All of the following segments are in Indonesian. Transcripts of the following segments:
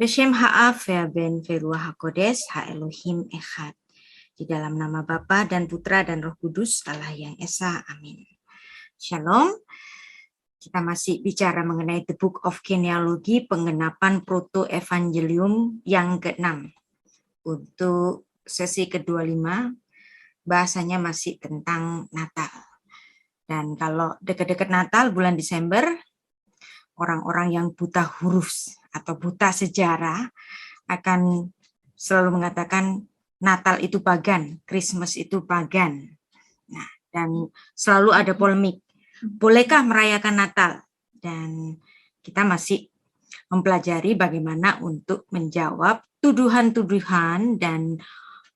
Beshem Ha'af Ben Veruah HaKodes Ha-Elohim Echad. Di dalam nama Bapa dan Putra dan Roh Kudus, Allah yang Esa. Amin. Shalom. Kita masih bicara mengenai The Book of Genealogy, penggenapan Proto-Evangelium yang ke-6. Untuk sesi ke-25, bahasanya masih tentang Natal. Dan kalau dekat-dekat Natal, bulan Desember, orang-orang yang buta huruf atau buta sejarah akan selalu mengatakan Natal itu pagan, Christmas itu pagan. Nah, dan selalu ada polemik. Bolehkah merayakan Natal? Dan kita masih mempelajari bagaimana untuk menjawab tuduhan-tuduhan dan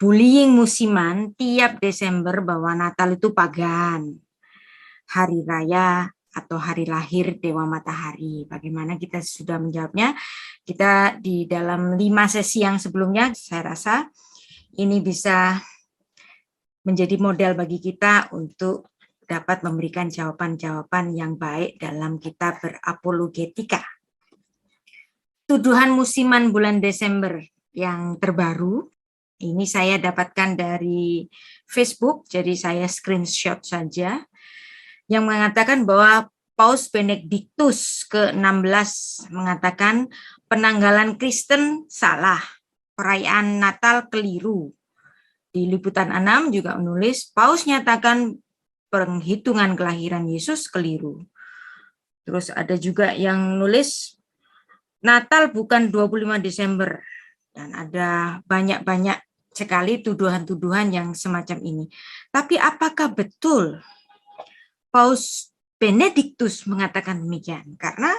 bullying musiman tiap Desember bahwa Natal itu pagan, hari raya atau hari lahir Dewa Matahari. Bagaimana kita sudah menjawabnya? Kita di dalam 5 sesi yang sebelumnya, saya rasa ini bisa menjadi model bagi kita untuk dapat memberikan jawaban-jawaban yang baik dalam kitab berapologetika. Tuduhan musiman bulan Desember yang terbaru, ini saya dapatkan dari Facebook, jadi saya screenshot saja, yang mengatakan bahwa Paus Benediktus ke-16 mengatakan penanggalan Kristen salah, perayaan Natal keliru. Di Liputan 6 juga menulis, Paus nyatakan penghitungan kelahiran Yesus keliru. Terus ada juga yang nulis, Natal bukan 25 Desember. Dan ada banyak-banyak sekali tuduhan-tuduhan yang semacam ini. Tapi apakah betul Paus Benediktus mengatakan demikian? Karena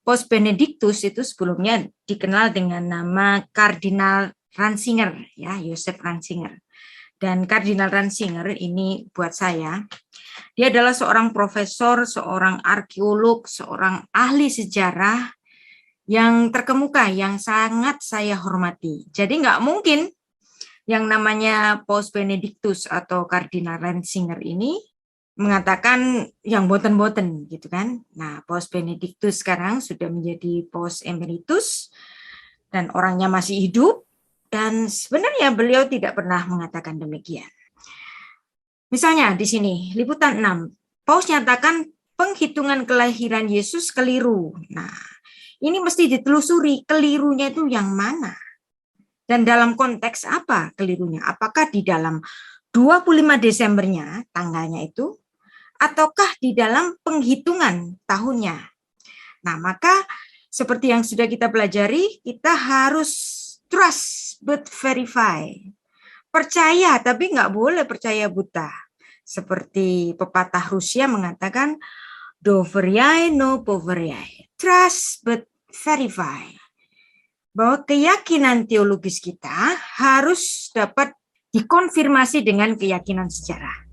Paus Benediktus itu sebelumnya dikenal dengan nama Kardinal Ratzinger, ya, Joseph Ratzinger. Dan Kardinal Ratzinger ini buat saya, dia adalah seorang profesor, seorang arkeolog, seorang ahli sejarah yang terkemuka, yang sangat saya hormati. Jadi nggak mungkin yang namanya Paus Benediktus atau Kardinal Ratzinger ini mengatakan yang boten-boten gitu kan. Nah, Paus Benediktus sekarang sudah menjadi Paus Emeritus dan orangnya masih hidup dan sebenarnya beliau tidak pernah mengatakan demikian. Misalnya di sini Liputan 6, Paus nyatakan penghitungan kelahiran Yesus keliru. Nah, ini mesti ditelusuri kelirunya itu yang mana. Dan dalam konteks apa kelirunya? Apakah di dalam 25 Desembernya tanggalnya itu ataukah di dalam penghitungan tahunnya? Nah, maka seperti yang sudah kita pelajari, kita harus trust but verify. Percaya tapi nggak boleh percaya buta. Seperti pepatah Rusia mengatakan, doveryae no poveryae. Trust but verify. Bahwa keyakinan teologis kita harus dapat dikonfirmasi dengan keyakinan sejarah.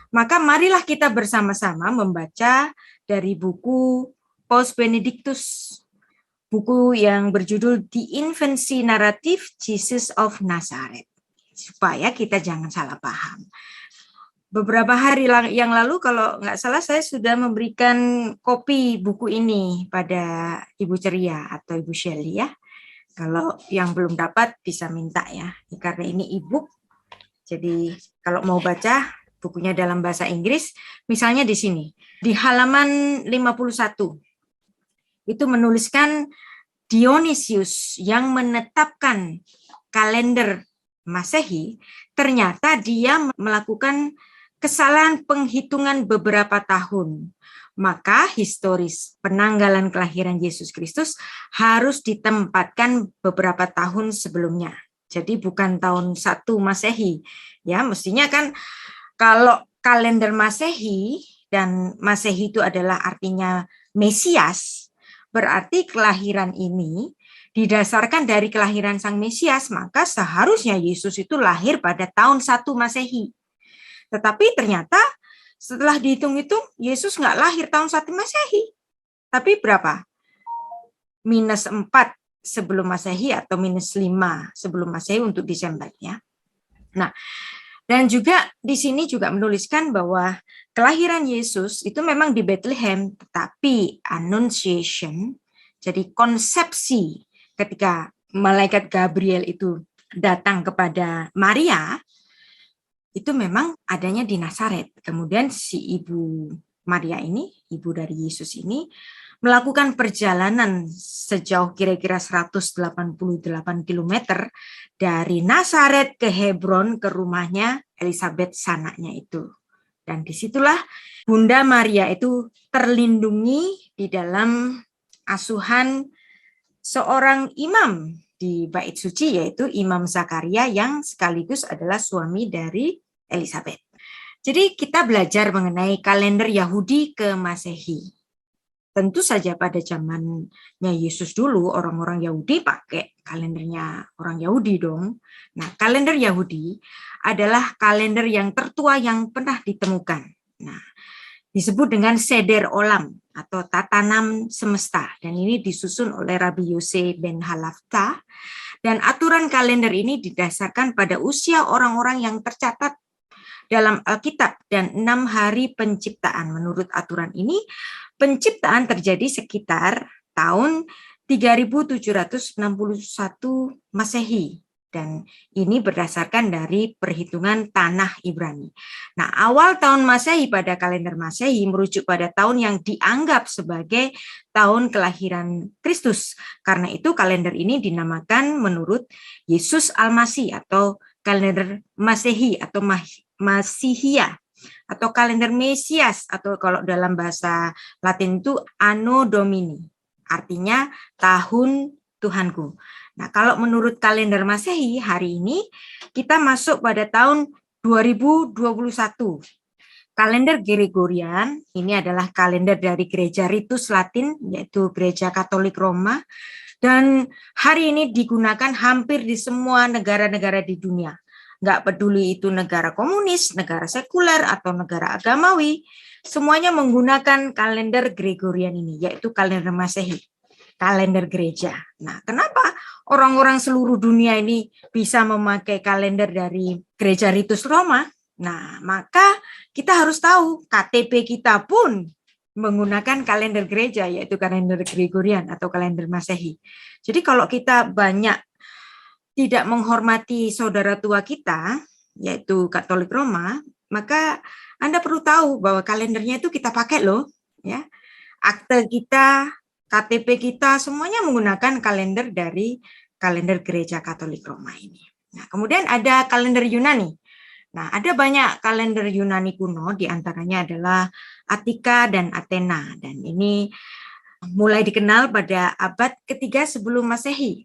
Maka marilah kita bersama-sama membaca dari buku Paus Benediktus, buku yang berjudul The Infancy Narrative Jesus of Nazareth, supaya kita jangan salah paham. Beberapa hari yang lalu, kalau nggak salah, saya sudah memberikan kopi buku ini pada Ibu Ceria atau Ibu Shelly ya. Kalau yang belum dapat bisa minta ya, karena ini e-book. Jadi kalau mau baca bukunya dalam bahasa Inggris, misalnya di sini, di halaman 51, itu menuliskan Dionysius yang menetapkan kalender Masehi, ternyata dia melakukan kesalahan penghitungan beberapa tahun. Maka historis penanggalan kelahiran Yesus Kristus harus ditempatkan beberapa tahun sebelumnya. Jadi bukan tahun 1 Masehi. Ya, mestinya kan kalau kalender Masehi, dan Masehi itu adalah artinya Mesias, berarti kelahiran ini didasarkan dari kelahiran Sang Mesias, maka seharusnya Yesus itu lahir pada tahun 1 Masehi. Tetapi ternyata setelah dihitung-hitung, Yesus nggak lahir tahun 1 Masehi. Tapi berapa? -4 sebelum Masehi atau -5 sebelum Masehi untuk Desember ya. Nah, dan juga di sini juga menuliskan bahwa kelahiran Yesus itu memang di Bethlehem, tetapi Annunciation, jadi konsepsi ketika malaikat Gabriel itu datang kepada Maria, itu memang adanya di Nazaret. Kemudian si ibu Maria ini, ibu dari Yesus ini, melakukan perjalanan sejauh kira-kira 188 kilometer dari Nazaret ke Hebron, ke rumahnya Elizabeth sanaknya itu. Dan disitulah Bunda Maria itu terlindungi di dalam asuhan seorang imam di bait suci, yaitu Imam Zakaria yang sekaligus adalah suami dari Elizabeth. Jadi kita belajar mengenai kalender Yahudi ke Masehi. Tentu saja pada zamannya Yesus dulu orang-orang Yahudi pakai kalendernya orang Yahudi dong. Nah, kalender Yahudi adalah kalender yang tertua yang pernah ditemukan. Nah, disebut dengan Seder Olam atau tatanan semesta, dan ini disusun oleh Rabbi Yose ben Halafta. Dan aturan kalender ini didasarkan pada usia orang-orang yang tercatat dalam Alkitab dan 6 hari penciptaan. Menurut aturan ini, penciptaan terjadi sekitar tahun 3761 Masehi. Dan ini berdasarkan dari perhitungan tanah Ibrani. Nah, awal tahun Masehi pada kalender Masehi merujuk pada tahun yang dianggap sebagai tahun kelahiran Kristus. Karena itu kalender ini dinamakan menurut Yesus Al-Masih atau kalender Masehi atau Masihia atau kalender Mesias, atau kalau dalam bahasa Latin itu Anno Domini, artinya tahun Tuhanku. Nah, kalau menurut kalender Masehi hari ini kita masuk pada tahun 2021. Kalender Gregorian ini adalah kalender dari gereja Ritus Latin, yaitu gereja Katolik Roma, dan hari ini digunakan hampir di semua negara-negara di dunia. Nggak peduli itu negara komunis, negara sekuler, atau negara agamawi, semuanya menggunakan kalender Gregorian ini, yaitu kalender Masehi, kalender gereja. Nah, kenapa orang-orang seluruh dunia ini bisa memakai kalender dari gereja Ritus Roma? Nah, maka kita harus tahu KTP kita pun menggunakan kalender gereja, yaitu kalender Gregorian atau kalender Masehi. Jadi kalau kita banyak tidak menghormati saudara tua kita, yaitu Katolik Roma, maka Anda perlu tahu bahwa kalendernya itu kita pakai loh, ya. Akte kita, KTP kita, semuanya menggunakan kalender dari kalender Gereja Katolik Roma ini. Nah, kemudian ada kalender Yunani. Nah, ada banyak kalender Yunani kuno, diantaranya adalah Attika dan Athena, dan ini mulai dikenal pada abad ketiga sebelum Masehi.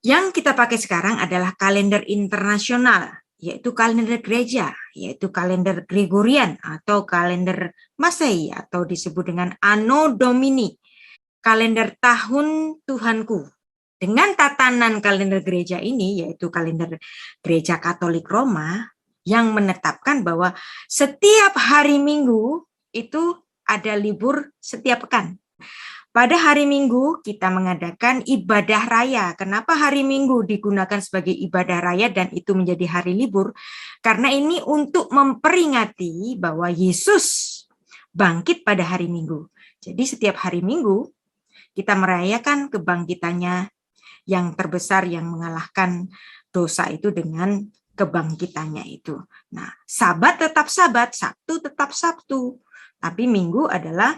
Yang kita pakai sekarang adalah kalender internasional, yaitu kalender gereja, yaitu kalender Gregorian atau kalender Masehi atau disebut dengan Anno Domini, kalender tahun Tuhanku. Dengan tatanan kalender gereja ini, yaitu kalender gereja Katolik Roma, yang menetapkan bahwa setiap hari Minggu itu ada libur setiap pekan. Pada hari Minggu kita mengadakan ibadah raya. Kenapa hari Minggu digunakan sebagai ibadah raya dan itu menjadi hari libur? Karena ini untuk memperingati bahwa Yesus bangkit pada hari Minggu. Jadi setiap hari Minggu kita merayakan kebangkitannya yang terbesar yang mengalahkan dosa itu dengan kebangkitannya itu. Nah, Sabat tetap Sabat, Sabtu tetap Sabtu. Tapi Minggu adalah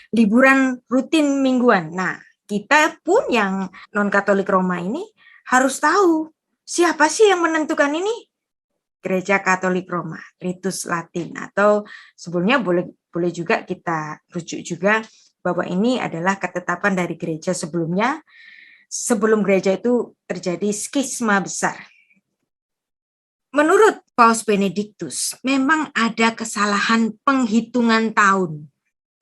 liburan rutin mingguan. Nah, kita pun yang non-Katolik Roma ini harus tahu siapa sih yang menentukan ini? Gereja Katolik Roma, Ritus Latin, atau sebelumnya boleh juga kita rujuk juga bahwa ini adalah ketetapan dari gereja sebelumnya, sebelum gereja itu terjadi skisma besar. Menurut Paus Benediktus, memang ada kesalahan penghitungan tahun.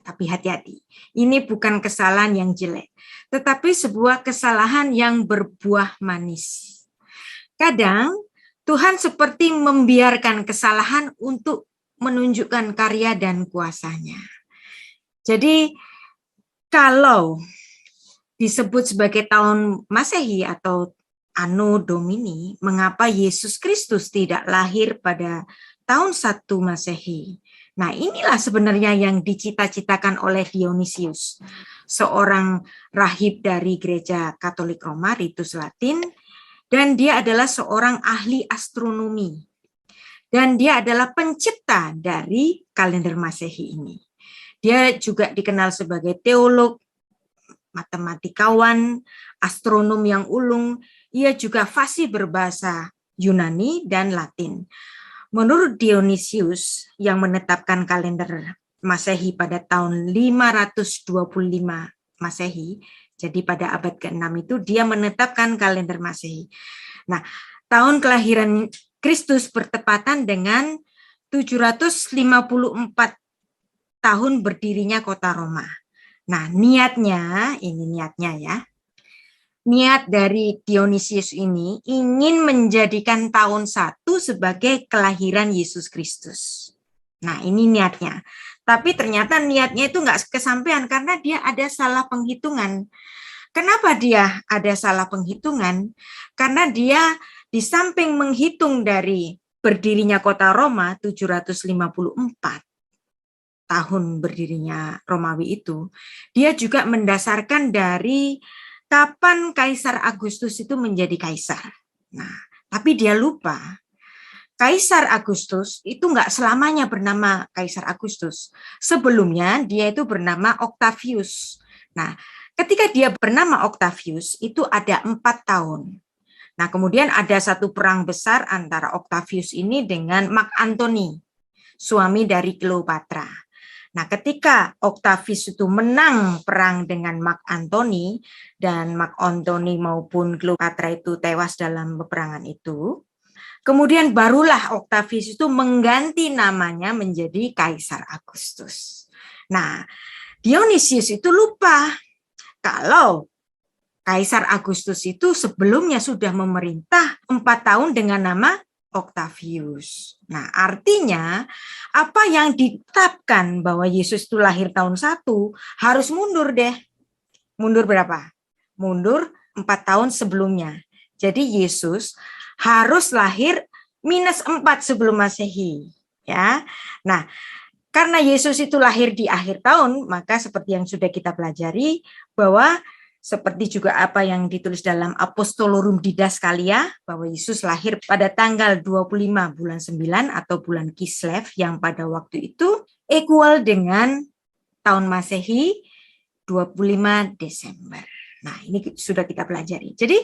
Tapi hati-hati, ini bukan kesalahan yang jelek, tetapi sebuah kesalahan yang berbuah manis. Kadang Tuhan seperti membiarkan kesalahan untuk menunjukkan karya dan kuasanya. Jadi kalau disebut sebagai tahun Masehi atau Anno Domini, mengapa Yesus Kristus tidak lahir pada tahun 1 Masehi? Nah, inilah sebenarnya yang dicita-citakan oleh Dionysius, seorang rahib dari gereja Katolik Roma, Ritus Latin, dan dia adalah seorang ahli astronomi. Dan dia adalah pencipta dari kalender Masehi ini. Dia juga dikenal sebagai teolog, matematikawan, astronom yang ulung. Ia juga fasih berbahasa Yunani dan Latin. Menurut Dionysius yang menetapkan kalender Masehi pada tahun 525 Masehi, jadi pada abad ke-6 itu dia menetapkan kalender Masehi. Nah, tahun kelahiran Kristus bertepatan dengan 754 tahun berdirinya kota Roma. Nah, niatnya, ini niatnya ya. Niat dari Dionysius ini ingin menjadikan tahun 1 sebagai kelahiran Yesus Kristus. Nah, ini niatnya. Tapi ternyata niatnya itu nggak kesampaian karena dia ada salah penghitungan. Kenapa dia ada salah penghitungan? Karena dia di samping menghitung dari berdirinya kota Roma 754 tahun berdirinya Romawi itu, dia juga mendasarkan dari kapan Kaisar Agustus itu menjadi kaisar. Nah, tapi dia lupa Kaisar Agustus itu nggak selamanya bernama Kaisar Agustus. Sebelumnya dia itu bernama Octavius. Nah, ketika dia bernama Octavius itu ada 4 tahun. Nah, kemudian ada satu perang besar antara Octavius ini dengan Mark Antony, suami dari Cleopatra. Nah, ketika Octavius itu menang perang dengan Mark Antony dan Mark Antony maupun Cleopatra itu tewas dalam peperangan itu, kemudian barulah Octavius itu mengganti namanya menjadi Kaisar Agustus. Nah, Dionysius itu lupa kalau Kaisar Agustus itu sebelumnya sudah memerintah 4 tahun dengan nama Octavius. Nah, artinya apa yang ditetapkan bahwa Yesus itu lahir tahun 1 harus mundur deh. Mundur berapa? Mundur 4 tahun sebelumnya. Jadi Yesus harus lahir minus 4 sebelum Masehi. Ya. Nah, karena Yesus itu lahir di akhir tahun, maka seperti yang sudah kita pelajari bahwa seperti juga apa yang ditulis dalam Apostolorum Didaskalia, bahwa Yesus lahir pada tanggal 25 bulan 9 atau bulan Kislev yang pada waktu itu equal dengan tahun Masehi 25 Desember. Nah, ini sudah kita pelajari. Jadi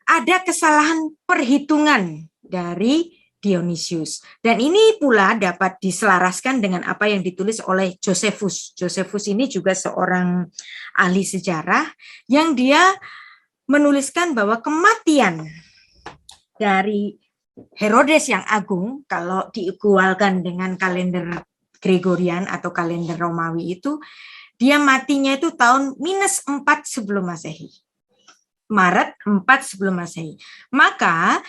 ada kesalahan perhitungan dari Dionysius. Dan ini pula dapat diselaraskan dengan apa yang ditulis oleh Josephus. Josephus ini juga seorang ahli sejarah yang dia menuliskan bahwa kematian dari Herodes yang agung, kalau diikualkan dengan kalender Gregorian atau kalender Romawi itu, dia matinya itu tahun minus 4 sebelum Masehi. Maret 4 sebelum Masehi. Maka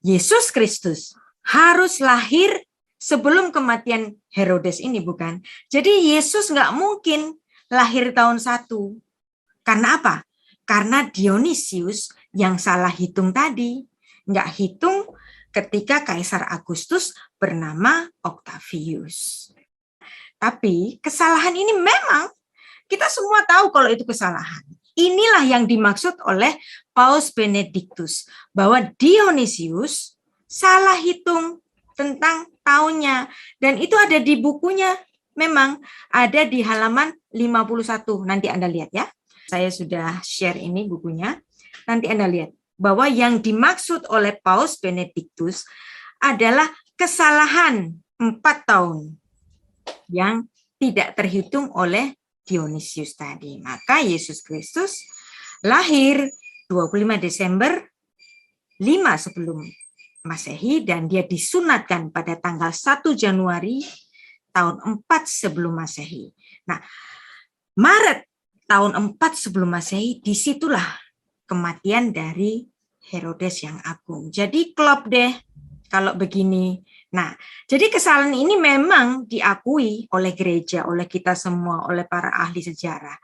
Yesus Kristus harus lahir sebelum kematian Herodes ini, bukan? Jadi Yesus nggak mungkin lahir tahun 1. Karena apa? Karena Dionysius yang salah hitung tadi. Nggak hitung ketika Kaisar Agustus bernama Octavius. Tapi kesalahan ini memang kita semua tahu kalau itu kesalahan. Inilah yang dimaksud oleh Paus Benedictus, bahwa Dionysius salah hitung tentang tahunnya. Dan itu ada di bukunya, memang ada di halaman 51. Nanti Anda lihat ya. Saya sudah share ini bukunya. Nanti Anda lihat bahwa yang dimaksud oleh Paus Benedictus adalah kesalahan 4 tahun yang tidak terhitung oleh Dionysius tadi. Maka Yesus Kristus lahir 25 Desember 5 sebelum Masehi dan dia disunatkan pada tanggal 1 Januari tahun 4 sebelum Masehi. Nah, Maret tahun 4 sebelum Masehi, disitulah kematian dari Herodes yang agung. Jadi klop deh kalau begini. Nah, jadi kesalahan ini memang diakui oleh gereja, oleh kita semua, oleh para ahli sejarah.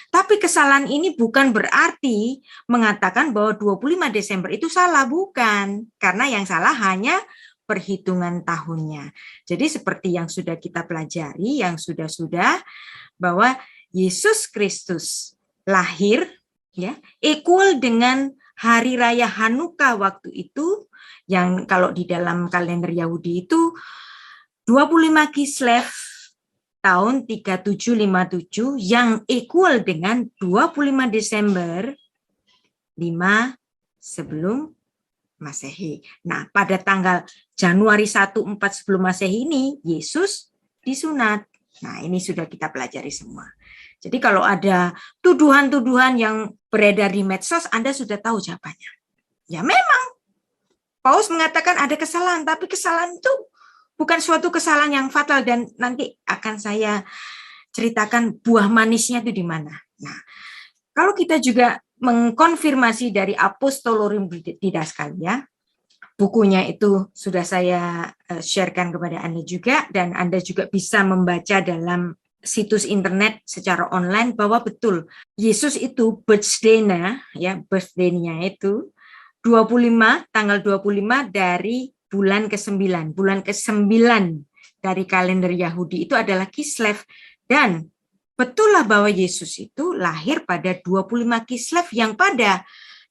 Tapi kesalahan ini bukan berarti mengatakan bahwa 25 Desember itu salah, bukan. Karena yang salah hanya perhitungan tahunnya. Jadi seperti yang sudah kita pelajari, yang sudah-sudah, bahwa Yesus Kristus lahir ya equal dengan hari raya Hanukkah waktu itu, yang kalau di dalam kalender Yahudi itu 25 Kislev tahun 3757 yang equal dengan 25 Desember 5 sebelum Masehi. Nah, pada tanggal Januari 14 sebelum Masehi ini Yesus disunat. Nah, ini sudah kita pelajari semua. Jadi kalau ada tuduhan-tuduhan yang beredar di medsos, Anda sudah tahu jawabannya. Ya memang, Paulus mengatakan ada kesalahan, tapi kesalahan itu bukan suatu kesalahan yang fatal, dan nanti akan saya ceritakan buah manisnya itu di mana. Nah, kalau kita juga mengkonfirmasi dari Apostolorum Didaskalia, bukunya itu sudah saya sharekan kepada Anda juga, dan Anda juga bisa membaca dalam situs internet secara online bahwa betul Yesus itu birthday-nya itu 25 tanggal 25 dari bulan ke-9. Bulan ke-9 dari kalender Yahudi itu adalah Kislev, dan betullah bahwa Yesus itu lahir pada 25 Kislev yang pada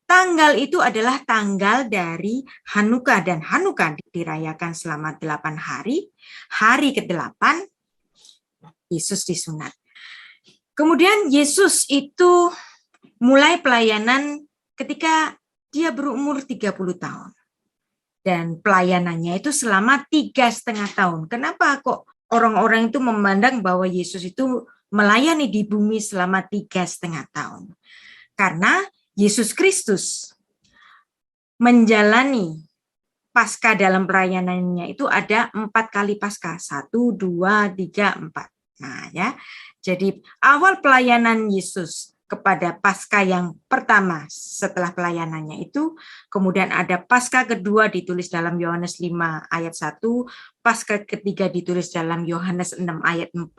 tanggal itu adalah tanggal dari Hanukkah, dan Hanukkah dirayakan selama 8 hari. Hari ke-8 Yesus disunat. Kemudian Yesus itu mulai pelayanan ketika dia berumur 30 tahun. Dan pelayanannya itu selama 3,5 tahun. Kenapa kok orang-orang itu memandang bahwa Yesus itu melayani di bumi selama 3,5 tahun? Karena Yesus Kristus menjalani Paskah dalam pelayanannya itu ada 4 kali Paskah. 1, 2, 3, 4. Nah ya, jadi awal pelayanan Yesus kepada Paskah yang pertama setelah pelayanannya itu, kemudian ada Paskah kedua ditulis dalam Yohanes 5 ayat 1, Paskah ketiga ditulis dalam Yohanes 6 ayat 4,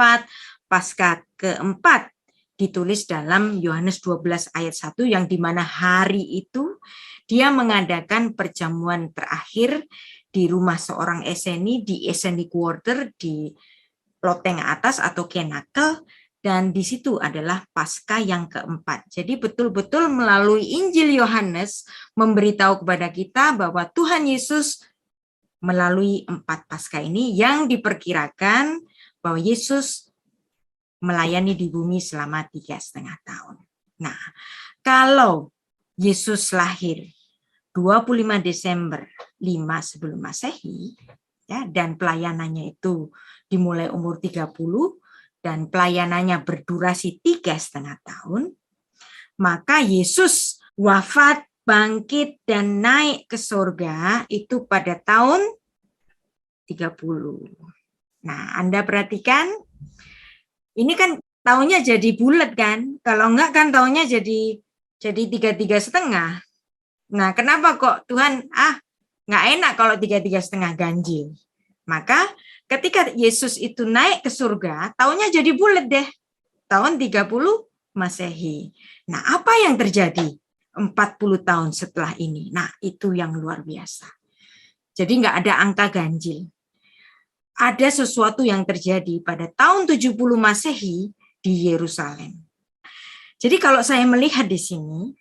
Paskah keempat ditulis dalam Yohanes 12 ayat 1, yang dimana hari itu dia mengadakan perjamuan terakhir di rumah seorang eseni, di Eseni Quarter, di loteng atas atau Kenakel, dan di situ adalah Paskah yang keempat. Jadi betul-betul melalui Injil Yohanes memberitahu kepada kita bahwa Tuhan Yesus melalui 4 Paskah ini yang diperkirakan bahwa Yesus melayani di bumi selama 3,5 tahun. Nah, kalau Yesus lahir 25 Desember 5 sebelum Masehi, ya, dan pelayanannya itu dimulai umur 30 dan pelayanannya berdurasi 3,5 tahun, maka Yesus wafat, bangkit, dan naik ke surga itu pada tahun 30. Nah, Anda perhatikan, ini kan tahunnya jadi bulat kan? Kalau enggak kan tahunnya jadi 33,5. Nah, kenapa kok Tuhan nggak enak kalau 33,5 ganjil? Maka ketika Yesus itu naik ke surga, tahunnya jadi bulat deh. Tahun 30 Masehi. Nah, apa yang terjadi 40 tahun setelah ini? Nah, itu yang luar biasa. Jadi nggak ada angka ganjil. Ada sesuatu yang terjadi pada tahun 70 Masehi di Yerusalem. Jadi kalau saya melihat di sini,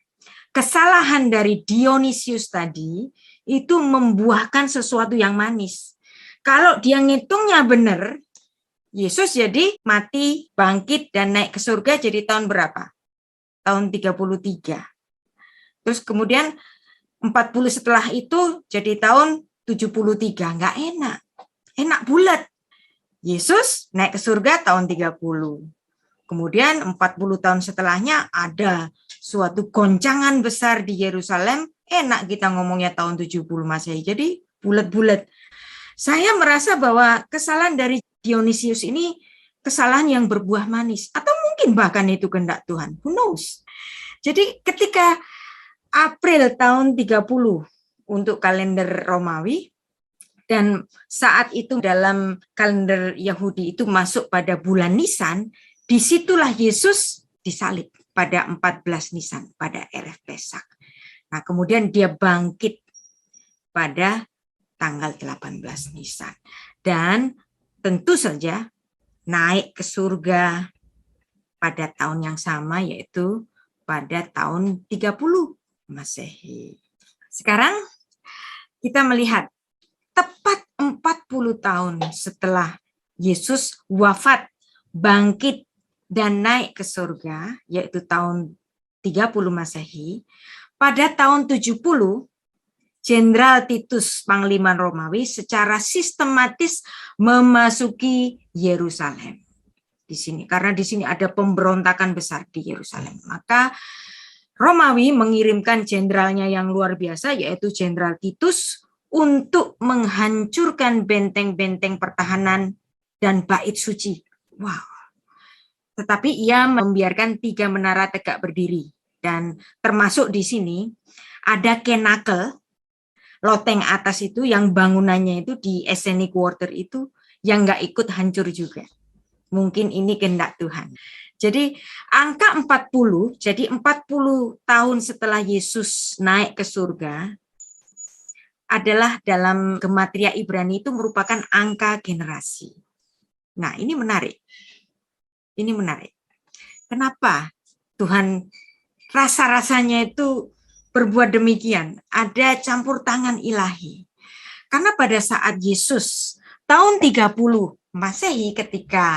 kesalahan dari Dionysius tadi itu membuahkan sesuatu yang manis. Kalau dia ngitungnya benar, Yesus jadi mati, bangkit, dan naik ke surga jadi tahun berapa? Tahun 33. Terus kemudian 40 setelah itu jadi tahun 73. Nggak enak. Enak bulat. Yesus naik ke surga tahun 30. Kemudian 40 tahun setelahnya ada suatu goncangan besar di Yerusalem. Enak kita ngomongnya tahun 70 Masehi. Jadi bulat-bulat. Saya merasa bahwa kesalahan dari Dionysius ini kesalahan yang berbuah manis. Atau mungkin bahkan itu kehendak Tuhan. Who knows? Jadi ketika April tahun 30 untuk kalender Romawi, dan saat itu dalam kalender Yahudi itu masuk pada bulan Nisan, disitulah Yesus disalib pada 14 Nisan, pada Erev Pesak. Nah, kemudian dia bangkit pada tanggal 18 Nisan. Dan tentu saja naik ke surga pada tahun yang sama, yaitu pada tahun 30 Masehi. Sekarang kita melihat tepat 40 tahun setelah Yesus wafat, bangkit, dan naik ke surga, yaitu tahun 30 Masehi, pada tahun 70, Jenderal Titus, Panglima Romawi, secara sistematis memasuki Yerusalem. Di sini, karena di sini ada pemberontakan besar di Yerusalem. Maka Romawi mengirimkan jenderalnya yang luar biasa, yaitu Jenderal Titus, untuk menghancurkan benteng-benteng pertahanan dan bait suci. Wow. Tetapi ia membiarkan 3 menara tegak berdiri. Dan termasuk di sini ada Kenakel, loteng atas itu, yang bangunannya itu di Esseni Quarter itu, yang nggak ikut hancur juga. Mungkin ini kehendak Tuhan. Jadi angka 40, jadi 40 tahun setelah Yesus naik ke surga, adalah dalam gematria Ibrani itu merupakan angka generasi. Nah, ini menarik. Ini menarik. Kenapa Tuhan rasa-rasanya itu berbuat demikian? Ada campur tangan ilahi. Karena pada saat Yesus tahun 30 Masehi, ketika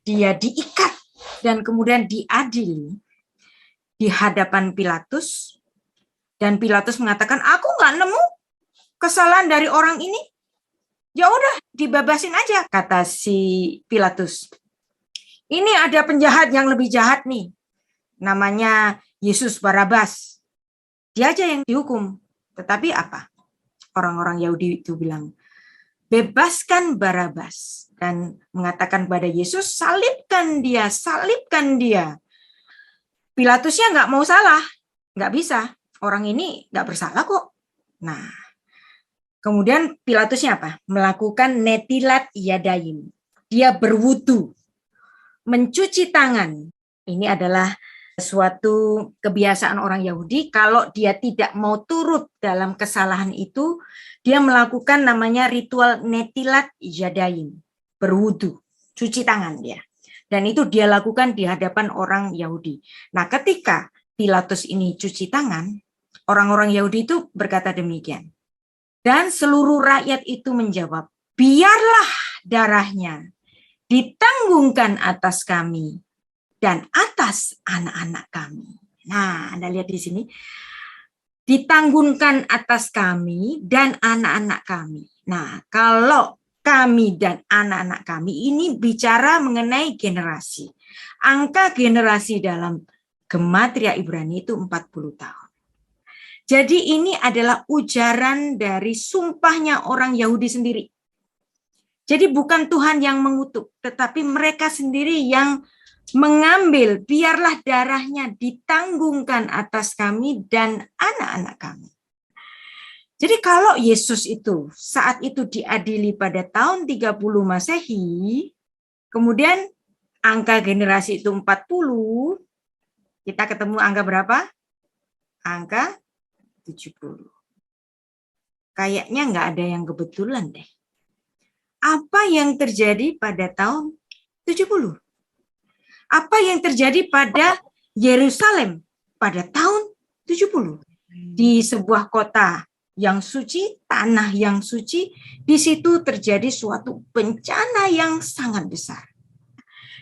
dia diikat dan kemudian diadili di hadapan Pilatus, dan Pilatus mengatakan, aku nggak nemu kesalahan dari orang ini, ya udah dibebasin aja, kata si Pilatus. Ini ada penjahat yang lebih jahat nih, namanya Yesus Barabas. Dia aja yang dihukum. Tetapi apa? Orang-orang Yahudi itu bilang, bebaskan Barabas. Dan mengatakan pada Yesus, salibkan dia, salibkan dia. Pilatusnya nggak mau salah, nggak bisa. Orang ini nggak bersalah kok. Nah, kemudian Pilatusnya apa? Melakukan netilat yadaim. Dia berwudu, mencuci tangan. Ini adalah suatu kebiasaan orang Yahudi. Kalau dia tidak mau turut dalam kesalahan itu, dia melakukan namanya ritual netilat yadaim. Berwudu, cuci tangan dia. Dan itu dia lakukan di hadapan orang Yahudi. Nah, ketika Pilatus ini cuci tangan, orang-orang Yahudi itu berkata demikian. Dan seluruh rakyat itu menjawab, biarlah darahnya ditanggungkan atas kami dan atas anak-anak kami. Nah, Anda lihat di sini. Ditanggungkan atas kami dan anak-anak kami. Nah, kalau kami dan anak-anak kami ini bicara mengenai generasi. Angka generasi dalam gematria Ibrani itu 40 tahun. Jadi ini adalah ujaran dari sumpahnya orang Yahudi sendiri. Jadi bukan Tuhan yang mengutuk, tetapi mereka sendiri yang mengambil, biarlah darahnya ditanggungkan atas kami dan anak-anak kami. Jadi kalau Yesus itu saat itu diadili pada tahun 30 Masehi, kemudian angka generasi itu 40, kita ketemu angka berapa? Angka 70. Kayaknya nggak ada yang kebetulan deh. Apa yang terjadi pada tahun 70? Apa yang terjadi pada Yerusalem pada tahun 70? Di sebuah kota yang suci, tanah yang suci, di situ terjadi suatu bencana yang sangat besar.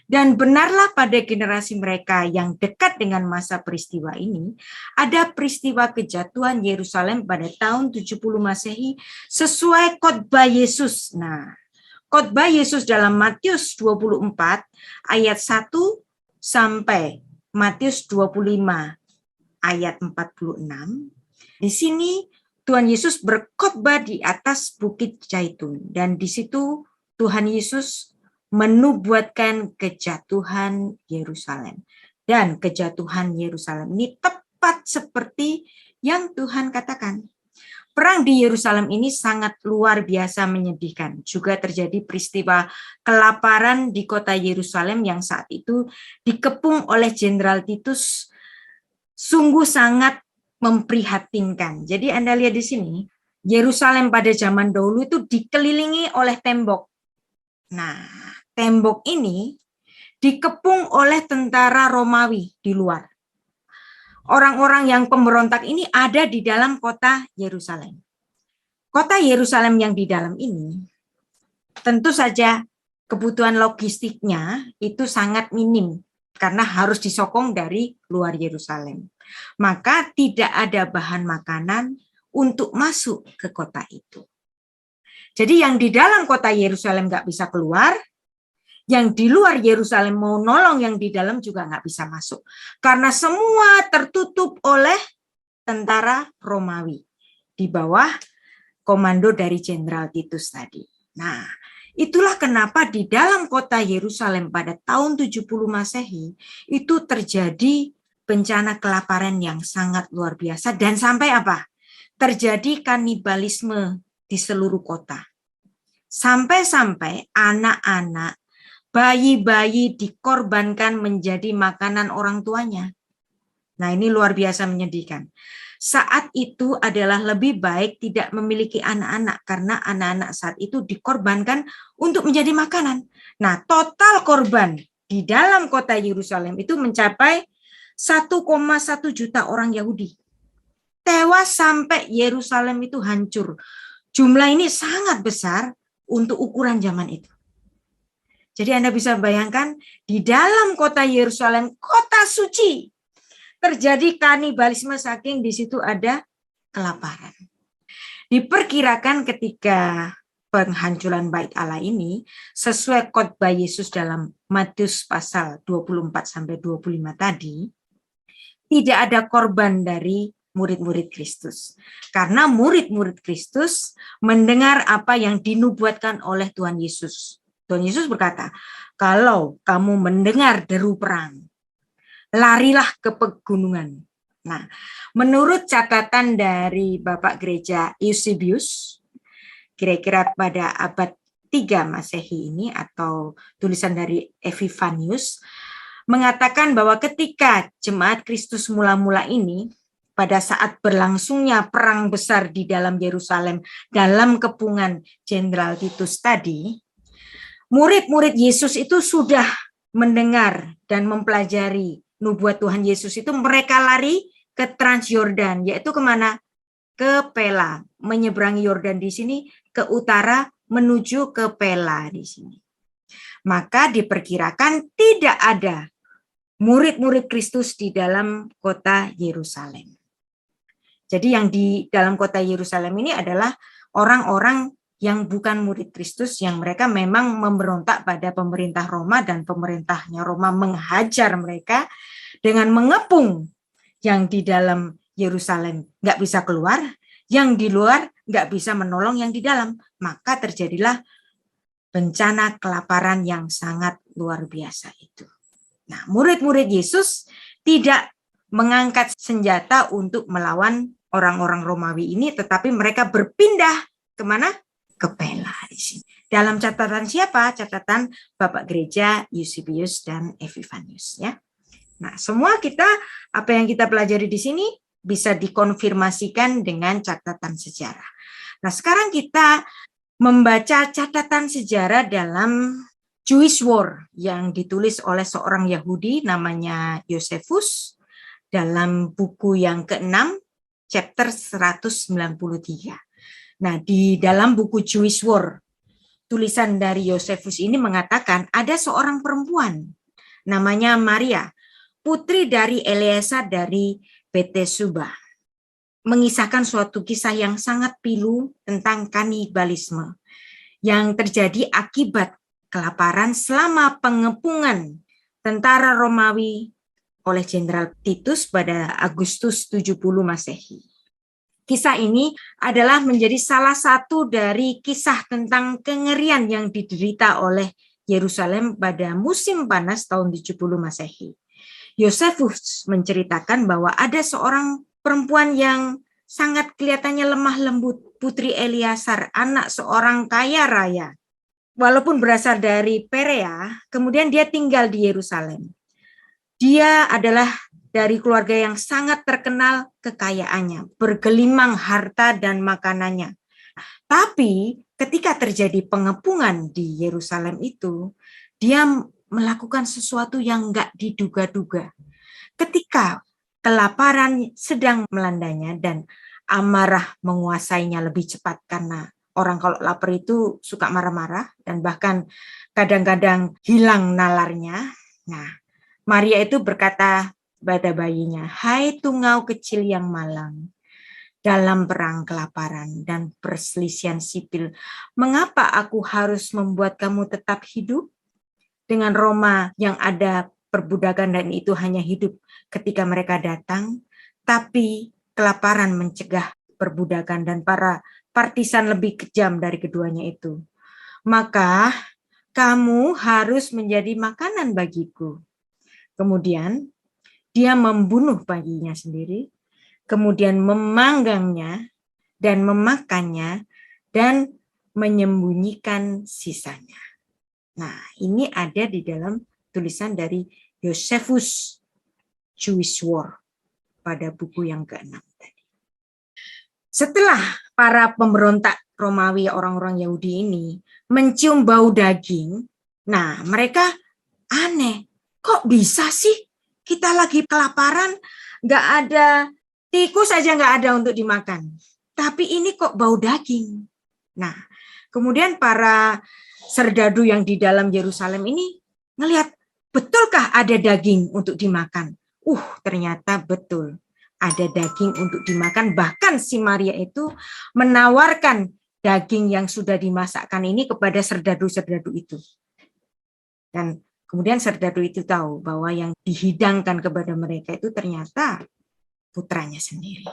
Dan benarlah pada generasi mereka yang dekat dengan masa peristiwa ini, ada peristiwa kejatuhan Yerusalem pada tahun 70 Masehi sesuai khotbah Yesus. Nah, khotbah Yesus dalam Matius 24 ayat 1 sampai Matius 25 ayat 46. Di sini Tuhan Yesus berkhotbah di atas Bukit Zaitun, dan di situ Tuhan Yesus menubuatkan kejatuhan Yerusalem. Dan kejatuhan Yerusalem ini tepat seperti yang Tuhan katakan. Perang di Yerusalem ini sangat luar biasa menyedihkan. Juga terjadi peristiwa kelaparan di kota Yerusalem yang saat itu dikepung oleh Jenderal Titus. Sungguh sangat memprihatinkan. Jadi Anda lihat di sini, Yerusalem pada zaman dahulu itu dikelilingi oleh tembok. Nah, tembok ini dikepung oleh tentara Romawi di luar. Orang-orang yang pemberontak ini ada di dalam kota Yerusalem. Kota Yerusalem yang di dalam ini, tentu saja kebutuhan logistiknya itu sangat minim karena harus disokong dari luar Yerusalem. Maka tidak ada bahan makanan untuk masuk ke kota itu. Jadi yang di dalam kota Yerusalem nggak bisa keluar, yang di luar Yerusalem mau nolong yang di dalam juga nggak bisa masuk. Karena semua tertutup oleh tentara Romawi di bawah komando dari Jenderal Titus tadi. Nah, itulah kenapa di dalam kota Yerusalem pada tahun 70 Masehi itu terjadi bencana kelaparan yang sangat luar biasa dan sampai apa? Terjadi kanibalisme di seluruh kota. Sampai-sampai anak-anak, bayi-bayi dikorbankan menjadi makanan orang tuanya. Nah, ini luar biasa menyedihkan. Saat itu adalah lebih baik tidak memiliki anak-anak karena anak-anak saat itu dikorbankan untuk menjadi makanan. Nah, total korban di dalam kota Yerusalem itu mencapai 1,1 juta orang Yahudi. Tewas sampai Yerusalem itu hancur. Jumlah ini sangat besar untuk ukuran zaman itu. Jadi Anda bisa bayangkan di dalam kota Yerusalem, kota suci, terjadi kanibalisme saking di situ ada kelaparan. Diperkirakan ketika penghancuran Bait Allah ini sesuai khotbah Yesus dalam Matius pasal 24 sampai 25 tadi, tidak ada korban dari murid-murid Kristus. Karena murid-murid Kristus mendengar apa yang dinubuatkan oleh Tuhan Yesus. Tuhan Yesus berkata, kalau kamu mendengar deru perang, larilah ke pegunungan. Nah, menurut catatan dari Bapak Gereja Eusebius, kira-kira pada abad 3 Masehi ini atau tulisan dari Epifanius, mengatakan bahwa ketika jemaat Kristus mula-mula ini, pada saat berlangsungnya perang besar di dalam Yerusalem dalam kepungan Jenderal Titus tadi, murid-murid Yesus itu sudah mendengar dan mempelajari nubuat Tuhan Yesus itu, mereka lari ke Transyordan, yaitu kemana? Ke Pela, menyeberangi Yordan di sini, ke utara menuju ke Pela di sini. Maka diperkirakan tidak ada murid-murid Kristus di dalam kota Yerusalem. Jadi yang di dalam kota Yerusalem ini adalah orang-orang yang bukan murid Kristus, yang mereka memang memberontak pada pemerintah Roma dan pemerintahnya Roma menghajar mereka dengan mengepung yang di dalam Yerusalem nggak bisa keluar, yang di luar nggak bisa menolong yang di dalam. Maka terjadilah bencana kelaparan yang sangat luar biasa itu. Nah, murid-murid Yesus tidak mengangkat senjata untuk melawan orang-orang Romawi ini, tetapi mereka berpindah kemana? Ke Pela di sini. Dalam catatan siapa? Catatan Bapak Gereja Eusebius dan Epifanius, ya. Nah, semua kita apa yang kita pelajari di sini bisa dikonfirmasikan dengan catatan sejarah. Nah, sekarang kita membaca catatan sejarah dalam Jewish War yang ditulis oleh seorang Yahudi namanya Josephus dalam buku yang ke-6, chapter 193. Nah, di dalam buku Jewish War, tulisan dari Josephus ini mengatakan ada seorang perempuan namanya Maria, putri dari Eleazar dari Betesuba, mengisahkan suatu kisah yang sangat pilu tentang kanibalisme yang terjadi akibat kelaparan selama pengepungan tentara Romawi oleh Jenderal Titus pada Agustus 70 Masehi. Kisah ini adalah menjadi salah satu dari kisah tentang kengerian yang diderita oleh Yerusalem pada musim panas tahun 70 Masehi. Josephus menceritakan bahwa ada seorang perempuan yang sangat kelihatannya lemah lembut, putri Eleazar, anak seorang kaya raya. Walaupun berasal dari Perea, kemudian dia tinggal di Yerusalem. Dia adalah dari keluarga yang sangat terkenal kekayaannya, bergelimang harta dan makanannya. Tapi ketika terjadi pengepungan di Yerusalem itu, dia melakukan sesuatu yang enggak diduga-duga. Ketika kelaparan sedang melandanya dan amarah menguasainya lebih cepat, karena orang kalau lapar itu suka marah-marah dan bahkan kadang-kadang hilang nalarnya. Nah, Maria itu berkata pada bayinya, "Hai tungau kecil yang malang, dalam perang kelaparan dan perselisihan sipil, mengapa aku harus membuat kamu tetap hidup? Dengan Roma yang ada perbudakan dan itu hanya hidup ketika mereka datang, tapi kelaparan mencegah perbudakan dan para partisan lebih kejam dari keduanya itu. Maka kamu harus menjadi makanan bagiku." Kemudian dia membunuh bayinya sendiri, kemudian memanggangnya dan memakannya dan menyembunyikan sisanya. Nah, ini ada di dalam tulisan dari Josephus Jewish War pada buku yang ke-6 tadi. Setelah para pemberontak Romawi, orang-orang Yahudi ini mencium bau daging, nah mereka aneh, kok bisa sih kita lagi kelaparan, nggak ada tikus aja nggak ada untuk dimakan, tapi ini kok bau daging. Nah, kemudian para serdadu yang di dalam Yerusalem ini ngelihat, betulkah ada daging untuk dimakan? Ternyata betul. Ada daging untuk dimakan, bahkan si Maria itu menawarkan daging yang sudah dimasakkan ini kepada serdadu-serdadu itu. Dan kemudian serdadu itu tahu bahwa yang dihidangkan kepada mereka itu ternyata putranya sendiri.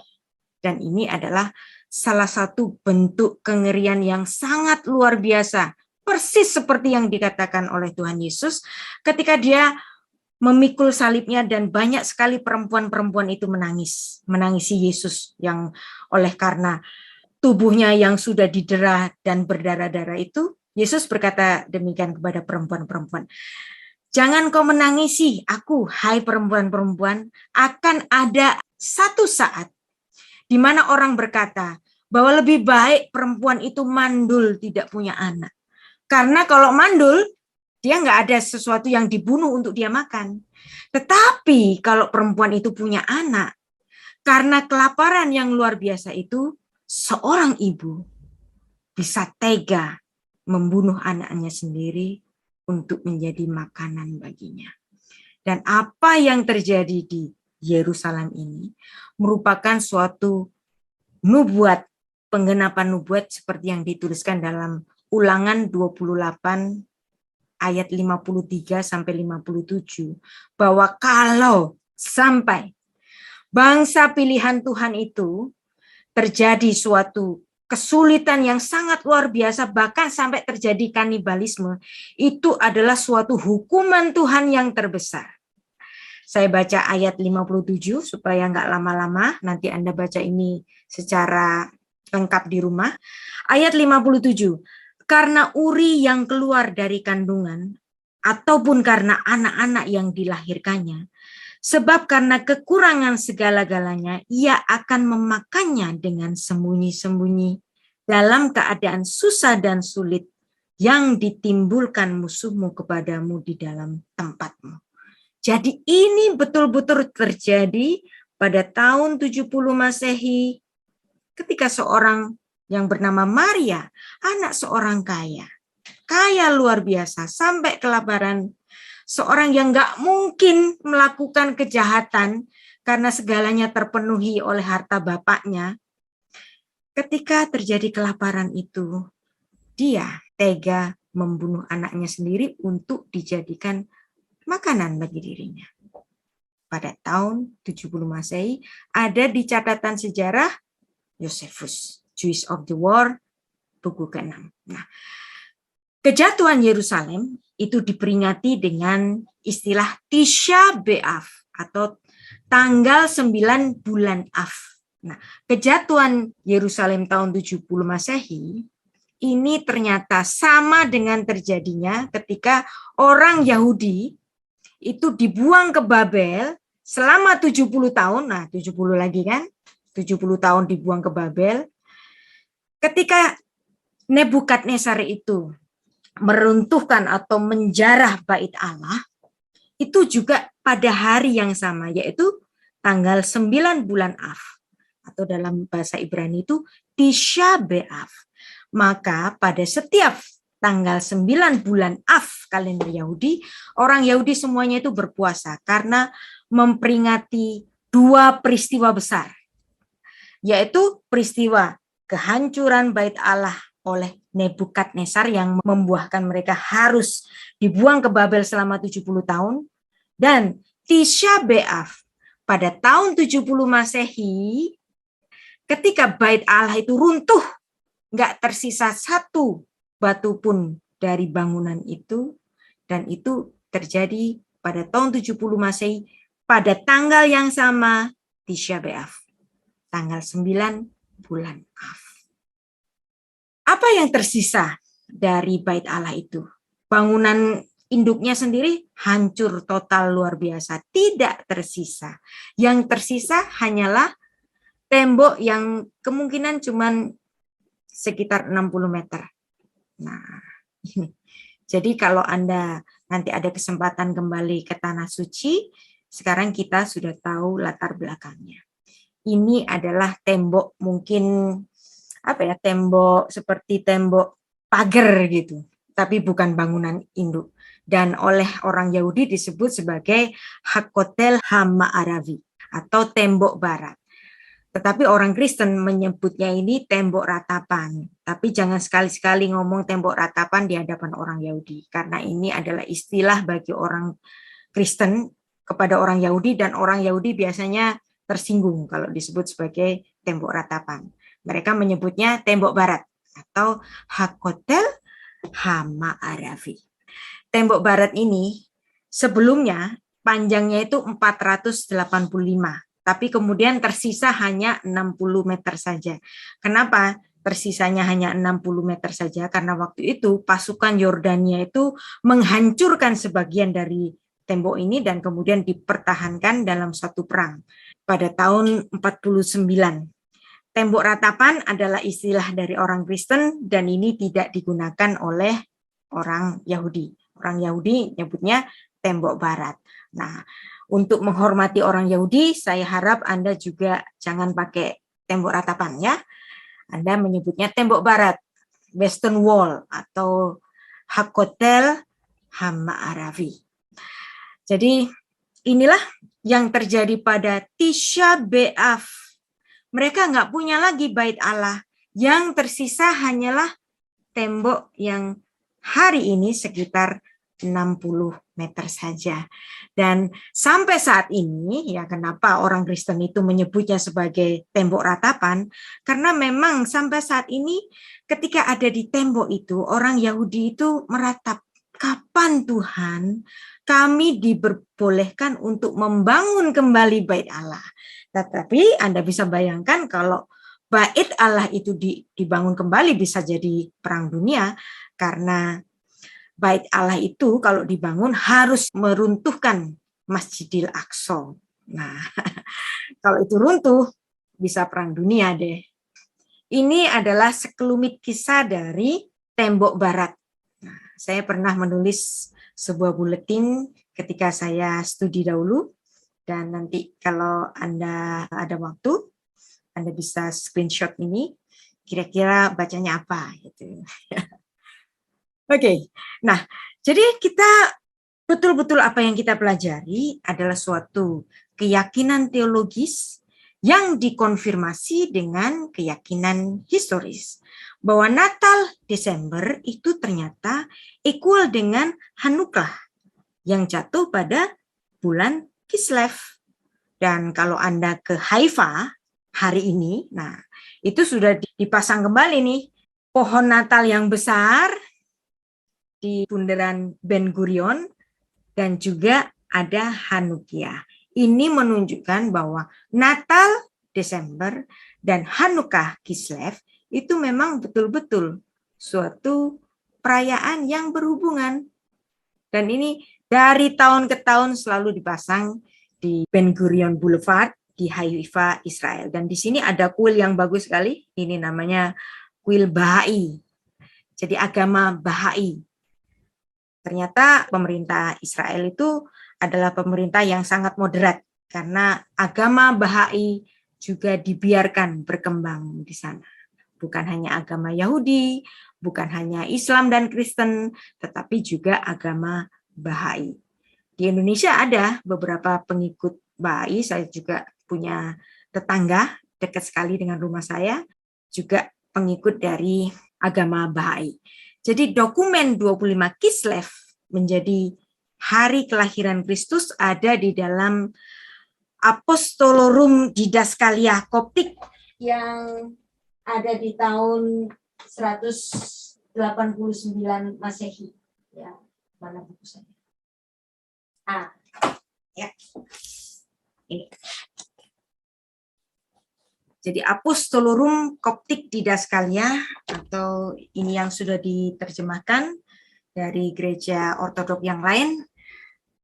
Dan ini adalah salah satu bentuk kengerian yang sangat luar biasa. Persis seperti yang dikatakan oleh Tuhan Yesus ketika dia memikul salibnya dan banyak sekali perempuan-perempuan itu menangisi Yesus yang oleh karena tubuhnya yang sudah didera dan berdarah-darah itu, Yesus berkata demikian kepada perempuan-perempuan, "Jangan kau menangisi aku, hai perempuan-perempuan, akan ada satu saat di mana orang berkata bahwa lebih baik perempuan itu mandul tidak punya anak. Karena kalau mandul, dia nggak ada sesuatu yang dibunuh untuk dia makan. Tetapi kalau perempuan itu punya anak, karena kelaparan yang luar biasa itu, seorang ibu bisa tega membunuh anaknya sendiri untuk menjadi makanan baginya." Dan apa yang terjadi di Yerusalem ini merupakan suatu nubuat, penggenapan nubuat seperti yang dituliskan dalam Ulangan 28 ayat 53 sampai 57, bahwa kalau sampai bangsa pilihan Tuhan itu terjadi suatu kesulitan yang sangat luar biasa, bahkan sampai terjadi kanibalisme, itu adalah suatu hukuman Tuhan yang terbesar. Saya baca ayat 57 supaya nggak lama-lama, nanti Anda baca ini secara lengkap di rumah. Ayat 57, "Karena Uri yang keluar dari kandungan, ataupun karena anak-anak yang dilahirkannya, sebab karena kekurangan segala-galanya, ia akan memakannya dengan sembunyi-sembunyi dalam keadaan susah dan sulit yang ditimbulkan musuhmu kepadamu di dalam tempatmu." Jadi ini betul-betul terjadi pada tahun 70 Masehi ketika seorang yang bernama Maria, anak seorang kaya luar biasa, sampai kelaparan, seorang yang nggak mungkin melakukan kejahatan karena segalanya terpenuhi oleh harta bapaknya. Ketika terjadi kelaparan itu, dia tega membunuh anaknya sendiri untuk dijadikan makanan bagi dirinya. Pada tahun 70 Masehi ada di catatan sejarah Josephus, Jewish of the War, buku ke-6. Nah, kejatuhan Yerusalem itu diperingati dengan istilah Tisha B'Av atau tanggal 9 bulan Av. Nah, kejatuhan Yerusalem tahun 70 Masehi ini ternyata sama dengan terjadinya ketika orang Yahudi itu dibuang ke Babel selama 70 tahun, nah 70 lagi kan, 70 tahun dibuang ke Babel. Ketika Nebukadnezar itu meruntuhkan atau menjarah bait Allah, itu juga pada hari yang sama, yaitu tanggal 9 bulan Av, atau dalam bahasa Ibrani itu Tisha B'Av. Maka pada setiap tanggal 9 bulan Av kalender Yahudi, orang Yahudi semuanya itu berpuasa karena memperingati dua peristiwa besar, yaitu peristiwa kehancuran bait Allah oleh Nebukadnezar yang membuahkan mereka harus dibuang ke Babel selama 70 tahun, dan Tisha B'Av pada tahun 70 Masehi ketika bait Allah itu runtuh, nggak tersisa satu batu pun dari bangunan itu, dan itu terjadi pada tahun 70 Masehi pada tanggal yang sama, Tisha B'Av, tanggal 9 bulan Av. Apa yang tersisa dari bait Allah itu? Bangunan induknya sendiri hancur total luar biasa, tidak tersisa. Yang tersisa hanyalah tembok yang kemungkinan cuma sekitar 60 meter. Nah, jadi kalau Anda nanti ada kesempatan kembali ke Tanah Suci, sekarang kita sudah tahu latar belakangnya. Ini adalah tembok mungkin tembok seperti tembok pagar gitu, tapi bukan bangunan induk. Dan oleh orang Yahudi disebut sebagai Hakotel Hama'aravi atau tembok barat. Tetapi orang Kristen menyebutnya ini tembok ratapan. Tapi jangan sekali-sekali ngomong tembok ratapan di hadapan orang Yahudi, karena ini adalah istilah bagi orang Kristen kepada orang Yahudi, dan orang Yahudi biasanya tersinggung kalau disebut sebagai tembok ratapan. Mereka menyebutnya tembok barat atau Hakotel Hama'aravi. Tembok barat ini sebelumnya panjangnya itu 485, tapi kemudian tersisa hanya 60 meter saja. Kenapa tersisanya hanya 60 meter saja? Karena waktu itu pasukan Yordania itu menghancurkan sebagian dari tembok ini dan kemudian dipertahankan dalam satu perang pada tahun 49. Tembok ratapan adalah istilah dari orang Kristen dan ini tidak digunakan oleh orang Yahudi. Orang Yahudi nyebutnya tembok barat. Nah, untuk menghormati orang Yahudi, saya harap Anda juga jangan pakai tembok ratapan ya. Anda menyebutnya tembok barat, Western Wall atau Hakotel Hama'aravi. Jadi inilah yang terjadi pada Tisha B'Av. Mereka nggak punya lagi bait Allah. Yang tersisa hanyalah tembok yang hari ini sekitar 60 meter saja. Dan sampai saat ini, ya kenapa orang Kristen itu menyebutnya sebagai tembok ratapan? Karena memang sampai saat ini ketika ada di tembok itu, orang Yahudi itu meratap, kapan Tuhan kami diperbolehkan untuk membangun kembali bait Allah. Tetapi Anda bisa bayangkan kalau bait Allah itu dibangun kembali bisa jadi perang dunia, karena bait Allah itu kalau dibangun harus meruntuhkan Masjidil Aqsa. Nah, kalau itu runtuh bisa perang dunia deh. Ini adalah sekelumit kisah dari tembok barat. Nah, saya pernah menulis sebuah buletin ketika saya studi dahulu, dan nanti kalau Anda ada waktu, Anda bisa screenshot ini, kira-kira bacanya apa gitu. Oke, nah jadi kita betul-betul apa yang kita pelajari adalah suatu keyakinan teologis yang dikonfirmasi dengan keyakinan historis. Bahwa Natal Desember itu ternyata equal dengan Hanukkah yang jatuh pada bulan Kislev. Dan kalau Anda ke Haifa hari ini, nah itu sudah dipasang kembali nih pohon Natal yang besar di bundaran Ben Gurion, dan juga ada Hanukkah. Ini menunjukkan bahwa Natal Desember dan Hanukkah Kislev itu memang betul-betul suatu perayaan yang berhubungan. Dan ini dari tahun ke tahun selalu dipasang di Ben Gurion Boulevard di Haifa, Israel. Dan di sini ada kuil yang bagus sekali. Ini namanya kuil Bahai. Jadi agama Bahai. Ternyata pemerintah Israel itu adalah pemerintah yang sangat moderat karena agama Bahai juga dibiarkan berkembang di sana. Bukan hanya agama Yahudi, bukan hanya Islam dan Kristen, tetapi juga agama Bahai. Di Indonesia ada beberapa pengikut Bahai, saya juga punya tetangga dekat sekali dengan rumah saya, juga pengikut dari agama Bahai. Jadi dokumen 25 Kislev menjadi hari kelahiran Kristus ada di dalam Apostolorum Didaskalia Koptik yang ada di tahun 189 Masehi. Ya, mana buku saya? Ya. Ini. Jadi Apostolorum Koptik Didaskalia, atau ini yang sudah diterjemahkan dari gereja ortodok yang lain,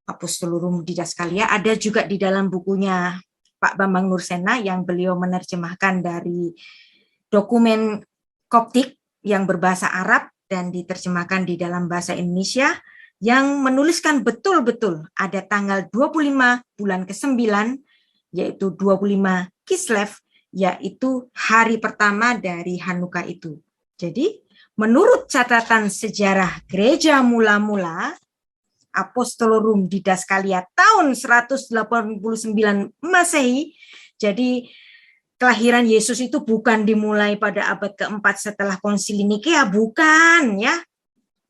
Apostolorum Didaskalia, ada juga di dalam bukunya Pak Bambang Nursena yang beliau menerjemahkan dari dokumen Koptik yang berbahasa Arab dan diterjemahkan di dalam bahasa Indonesia, yang menuliskan betul-betul ada tanggal 25 bulan ke-9, yaitu 25 Kislev, yaitu hari pertama dari Hanukkah itu. Jadi, menurut catatan sejarah gereja mula-mula, Apostolorum Didaskalia tahun 189 Masehi, jadi kelahiran Yesus itu bukan dimulai pada abad keempat setelah konsili Nikea, bukan ya.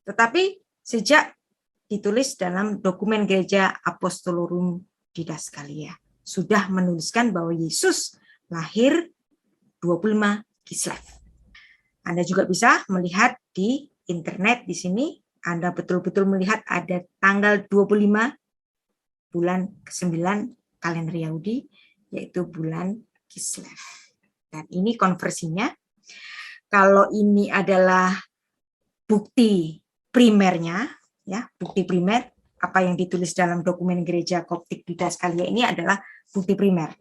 Tetapi sejak ditulis dalam dokumen gereja Apostolorum Didaskalia, sudah menuliskan bahwa Yesus lahir 25 Kislev. Anda juga bisa melihat di internet di sini, Anda betul-betul melihat ada tanggal 25 bulan ke-9 kalender Yahudi, yaitu bulan Kislev. Dan ini konversinya. Kalau ini adalah bukti primernya, ya, bukti primer, apa yang ditulis dalam dokumen gereja Koptik Didaskalia ini adalah bukti primer.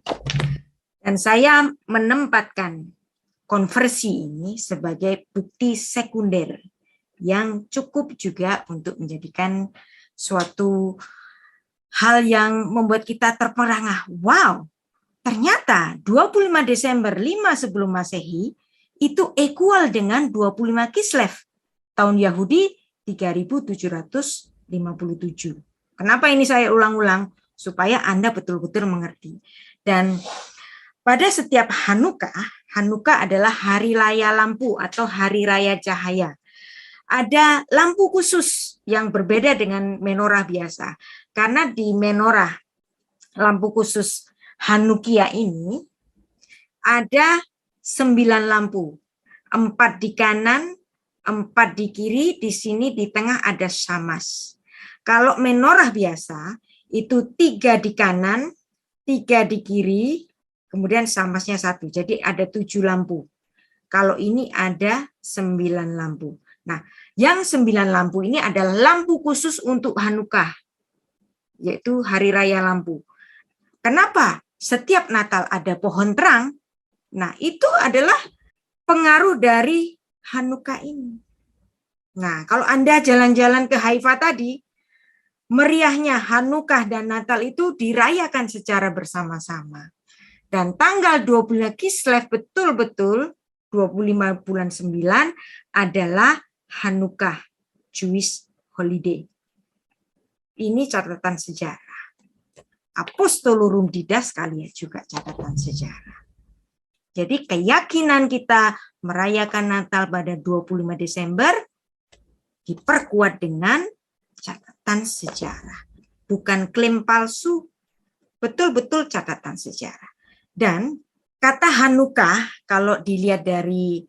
Dan saya menempatkan konversi ini sebagai bukti sekunder yang cukup juga untuk menjadikan suatu hal yang membuat kita terperangah. Wow, ternyata 25 Desember 5 sebelum Masehi itu equal dengan 25 Kislev tahun Yahudi 3757. Kenapa ini saya ulang-ulang? Supaya Anda betul-betul mengerti. Dan pada setiap Hanukkah, Hanukkah adalah hari raya lampu atau hari raya cahaya. Ada lampu khusus yang berbeda dengan menorah biasa. Karena di menorah lampu khusus Hanukkah ini ada 9 lampu. 4 di kanan, 4 di kiri, di sini di tengah ada samas. Kalau menorah biasa itu 3 di kanan, 3 di kiri, kemudian samasnya 1. Jadi ada 7 lampu. Kalau ini ada 9 lampu. Nah, yang 9 lampu ini adalah lampu khusus untuk Hanukkah, yaitu hari raya lampu. Kenapa setiap Natal ada pohon terang? Nah, itu adalah pengaruh dari Hanukkah ini. Nah, kalau Anda jalan-jalan ke Haifa tadi, meriahnya Hanukkah dan Natal itu dirayakan secara bersama-sama. Dan tanggal 20 Kislev betul-betul 25 bulan 9 adalah Hanukkah, Jewish holiday. Ini catatan sejarah. Apostolorum Didaskalia juga catatan sejarah. Jadi keyakinan kita merayakan Natal pada 25 Desember diperkuat dengan catatan sejarah. Bukan klaim palsu, betul-betul catatan sejarah. Dan kata Hanukkah kalau dilihat dari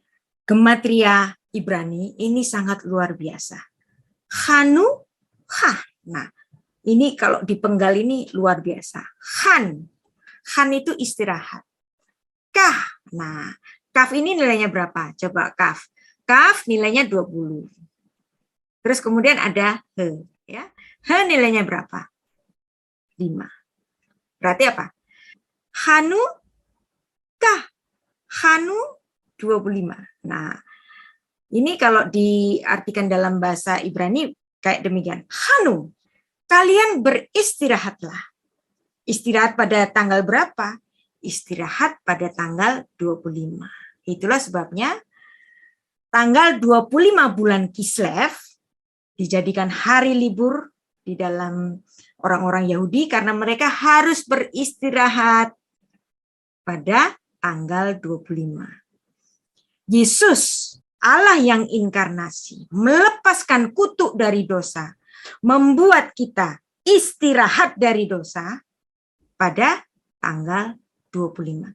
gematria Ibrani ini sangat luar biasa. Hanukkah. Nah, ini kalau dipenggal ini luar biasa. Han itu istirahat. Kah. Nah, kaf ini nilainya berapa? Coba kaf. Kaf nilainya 20. Terus kemudian ada he, ya. He nilainya berapa? 5. Berarti apa? Hanukah. Hanu 25. Nah, ini kalau diartikan dalam bahasa Ibrani kayak demikian. Hanu, kalian beristirahatlah. Istirahat pada tanggal berapa? Istirahat pada tanggal 25. Itulah sebabnya tanggal 25 bulan Kislev dijadikan hari libur di dalam orang-orang Yahudi karena mereka harus beristirahat pada tanggal 25. Yesus, Allah yang inkarnasi, melepaskan kutuk dari dosa, membuat kita istirahat dari dosa pada tanggal 25.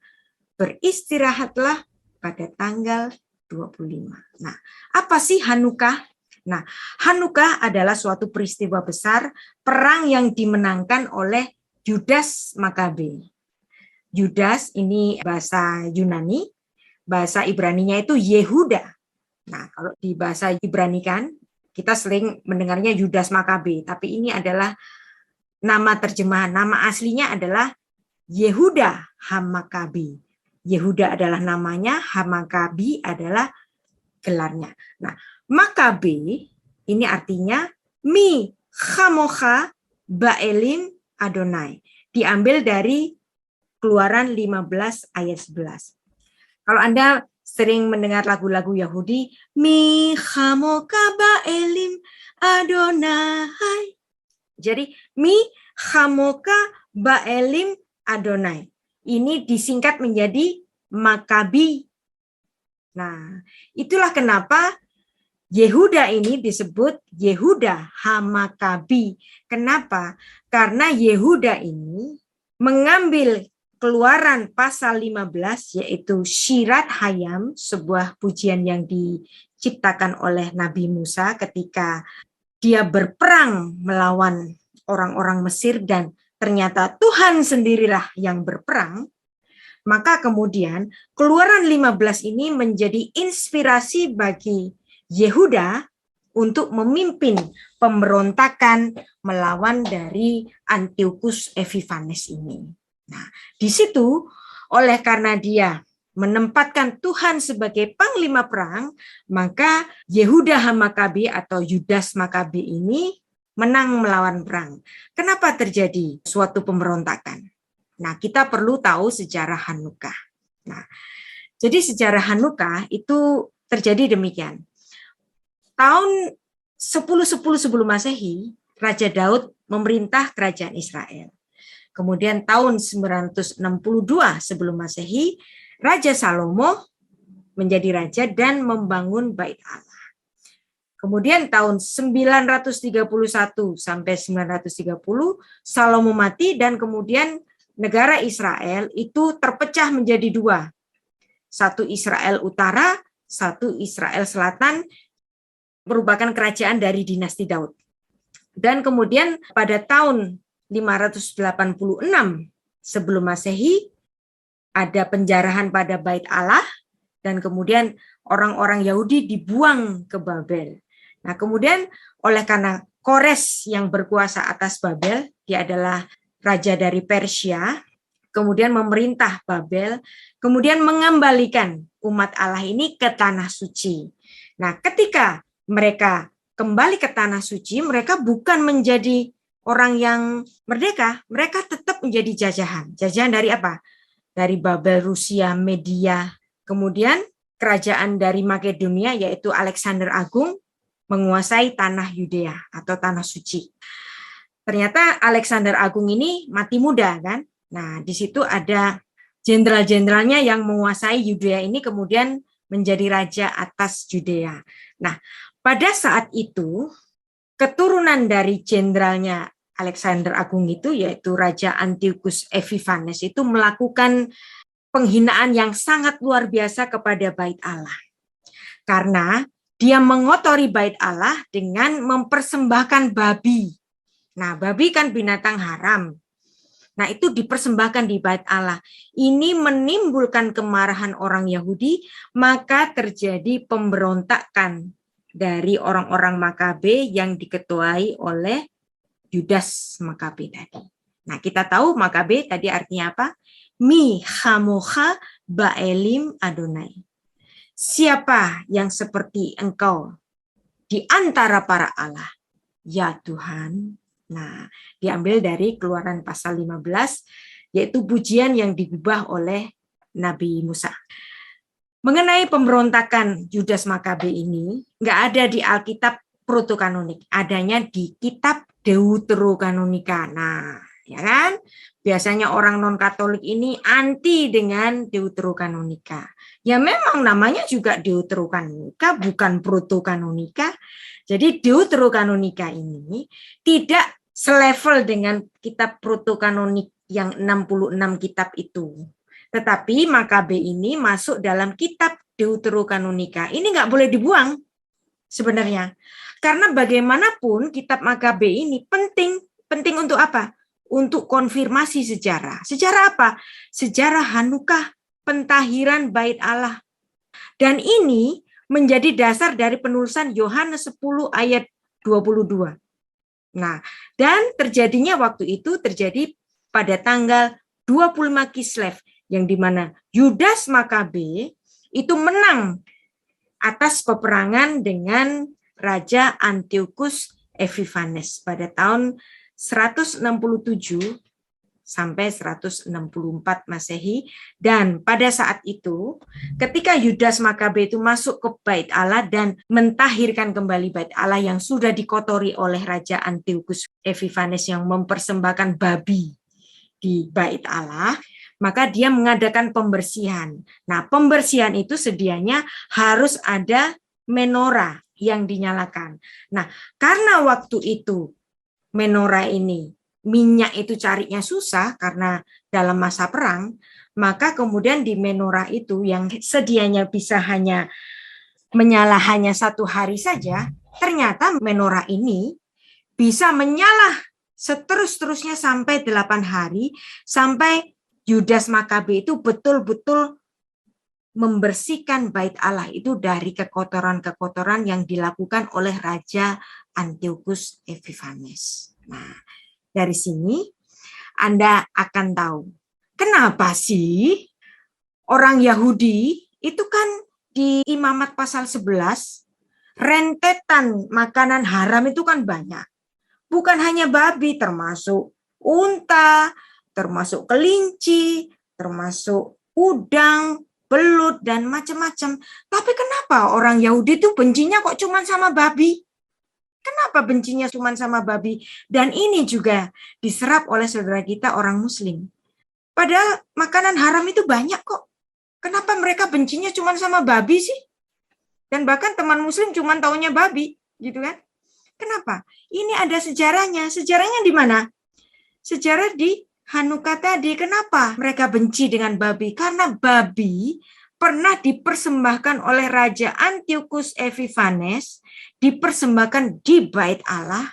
Beristirahatlah pada tanggal 25. Nah, apa sih Hanukah? Nah, Hanukah adalah suatu peristiwa besar perang yang dimenangkan oleh Yudas Makabe. Yudas ini bahasa Yunani, bahasa Ibraninya itu Yehuda. Nah, kalau di bahasa Ibrani kan kita sering mendengarnya Yudas Makabe, tapi ini adalah nama terjemahan. Nama aslinya adalah Yehuda Hamakabi. Yehuda adalah namanya, Hamakabi adalah gelarnya. Nah, Makabe ini artinya Mi Chamocha Ba'elim Adonai. Diambil dari Keluaran 15 ayat 11. Kalau Anda sering mendengar lagu-lagu Yahudi, Mi Chamocha Ba'elim Adonai. Jadi, Mi Chamocha Ba'elim Adonai. Ini disingkat menjadi Makabi. Nah, itulah kenapa Yehuda ini disebut Yehuda Hamakabi. Kenapa? Karena Yehuda ini mengambil Keluaran pasal 15, yaitu Syirat Hayam, sebuah pujian yang diciptakan oleh Nabi Musa ketika dia berperang melawan orang-orang Mesir dan ternyata Tuhan sendirilah yang berperang. Maka kemudian Keluaran 15 ini menjadi inspirasi bagi Yehuda untuk memimpin pemberontakan melawan dari Antiochus Epiphanes ini. Nah, di situ oleh karena dia menempatkan Tuhan sebagai panglima perang, maka Yehuda Hamakabi atau Yudas Makabi ini menang melawan perang. Kenapa terjadi suatu pemberontakan? Nah, kita perlu tahu sejarah Hanukah. Nah, jadi sejarah Hanukah itu terjadi demikian. Tahun 1010 sebelum Masehi, Raja Daud memerintah kerajaan Israel. Kemudian tahun 962 sebelum Masehi, Raja Salomo menjadi raja dan membangun Bait Allah. Kemudian tahun 931 sampai 930 Salomo mati dan kemudian negara Israel itu terpecah menjadi dua. Satu Israel Utara, satu Israel Selatan, merupakan kerajaan dari dinasti Daud. Dan kemudian pada tahun 586 sebelum Masehi ada penjarahan pada Bait Allah dan kemudian orang-orang Yahudi dibuang ke Babel. Nah, kemudian oleh karena Kores yang berkuasa atas Babel, dia adalah raja dari Persia, kemudian memerintah Babel, kemudian mengembalikan umat Allah ini ke tanah suci. Nah, ketika mereka kembali ke tanah suci, mereka bukan menjadi orang yang merdeka, mereka tetap menjadi jajahan. Jajahan dari apa? Dari Babel, Rusia, Media. Kemudian kerajaan dari Makedonia yaitu Alexander Agung menguasai tanah Yudea atau tanah suci. Ternyata Alexander Agung ini mati muda kan? Nah, di situ ada jenderal-jenderalnya yang menguasai Yudea ini kemudian menjadi raja atas Yudea. Nah, pada saat itu keturunan dari jenderalnya Alexander Agung itu yaitu Raja Antiochus Epiphanes itu melakukan penghinaan yang sangat luar biasa kepada Bait Allah. Karena dia mengotori Bait Allah dengan mempersembahkan babi. Nah, babi kan binatang haram. Nah, itu dipersembahkan di Bait Allah. Ini menimbulkan kemarahan orang Yahudi, maka terjadi pemberontakan dari orang-orang Makabe yang diketuai oleh Yudas Makabe tadi. Nah, kita tahu Makabe tadi artinya apa? Mi hamoha ba'elim Adonai. Siapa yang seperti engkau di antara para Allah? Ya Tuhan. Nah, diambil dari Keluaran pasal 15, yaitu pujian yang digubah oleh Nabi Musa. Mengenai pemberontakan Yudas Makabe ini, nggak ada di Alkitab protokanonik, adanya di kitab Deuterokanonika. Nah, ya kan? Biasanya orang non-Katolik ini anti dengan Deuterokanonika. Ya memang namanya juga Deuterokanonika, bukan protokanonika. Jadi Deuterokanonika ini tidak selevel dengan kitab protokanonik yang 66 kitab itu. Tetapi Makabe ini masuk dalam kitab Deuterokanonika. Ini nggak boleh dibuang sebenarnya. Karena bagaimanapun kitab Makabe ini penting. Penting untuk apa? Untuk konfirmasi sejarah. Sejarah apa? Sejarah Hanukah, pentahiran Bait Allah. Dan ini menjadi dasar dari penulisan Yohanes 10 ayat 22. Nah, dan terjadinya waktu itu terjadi pada tanggal 25 Kislev, yang dimana Yudas Makabe itu menang atas peperangan dengan Raja Antiochus Epiphanes pada tahun 167 sampai 164 Masehi. Dan pada saat itu, ketika Yudas Makabe itu masuk ke Bait Allah dan mentahirkan kembali Bait Allah yang sudah dikotori oleh Raja Antiochus Epiphanes yang mempersembahkan babi di Bait Allah, maka dia mengadakan pembersihan. Nah, pembersihan itu sedianya harus ada menorah yang dinyalakan. Nah, karena waktu itu menorah ini minyak itu carinya susah karena dalam masa perang, maka kemudian di menorah itu yang sedianya bisa hanya menyala hanya 1 hari saja, ternyata menorah ini bisa menyala seterus-terusnya sampai 8 hari, sampai Yudas Makabe itu betul-betul membersihkan Bait Allah itu dari kekotoran-kekotoran yang dilakukan oleh Raja Antiochus Epiphanes. Nah, dari sini Anda akan tahu kenapa sih orang Yahudi itu kan di Imamat pasal 11 rentetan makanan haram itu kan banyak. Bukan hanya babi, termasuk unta, termasuk kelinci, termasuk udang, belut, dan macam-macam. Tapi kenapa orang Yahudi itu bencinya kok cuma sama babi? Kenapa bencinya cuma sama babi? Dan ini juga diserap oleh saudara kita orang Muslim. Padahal makanan haram itu banyak kok. Kenapa mereka bencinya cuma sama babi sih? Dan bahkan teman Muslim cuma taunya babi, gitu kan? Kenapa? Ini ada sejarahnya. Sejarahnya di mana? Sejarah di Hanukkah tadi. Kenapa mereka benci dengan babi? Karena babi pernah dipersembahkan oleh Raja Antiochus Epiphanes, dipersembahkan di Bait Allah,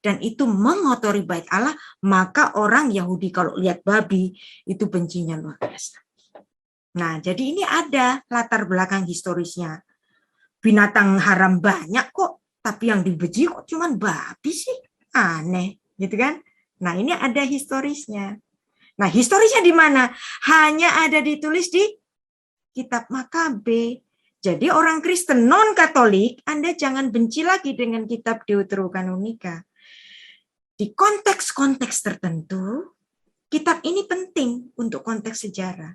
dan itu mengotori Bait Allah, maka orang Yahudi kalau lihat babi, itu bencinya luar biasa. Nah, jadi ini ada latar belakang historisnya. Binatang haram banyak kok, tapi yang dibenci kok cuma babi sih? Aneh, gitu kan? Nah, ini ada historisnya. Nah, historisnya di mana? Hanya ada ditulis di kitab Makabe. Jadi orang Kristen non-Katolik, Anda jangan benci lagi dengan kitab Deuterokanonika. Di konteks-konteks tertentu, kitab ini penting untuk konteks sejarah.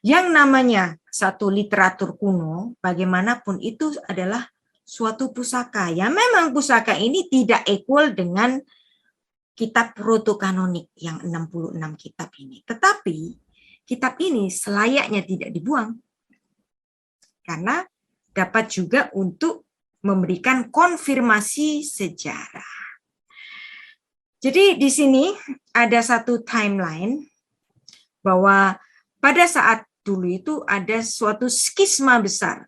Yang namanya satu literatur kuno, bagaimanapun itu adalah suatu pusaka. Ya memang pusaka ini tidak equal dengan kitab protokanonik yang 66 kitab ini. Tetapi kitab ini selayaknya tidak dibuang. Karena dapat juga untuk memberikan konfirmasi sejarah. Jadi di sini ada satu timeline bahwa pada saat dulu itu ada suatu skisma besar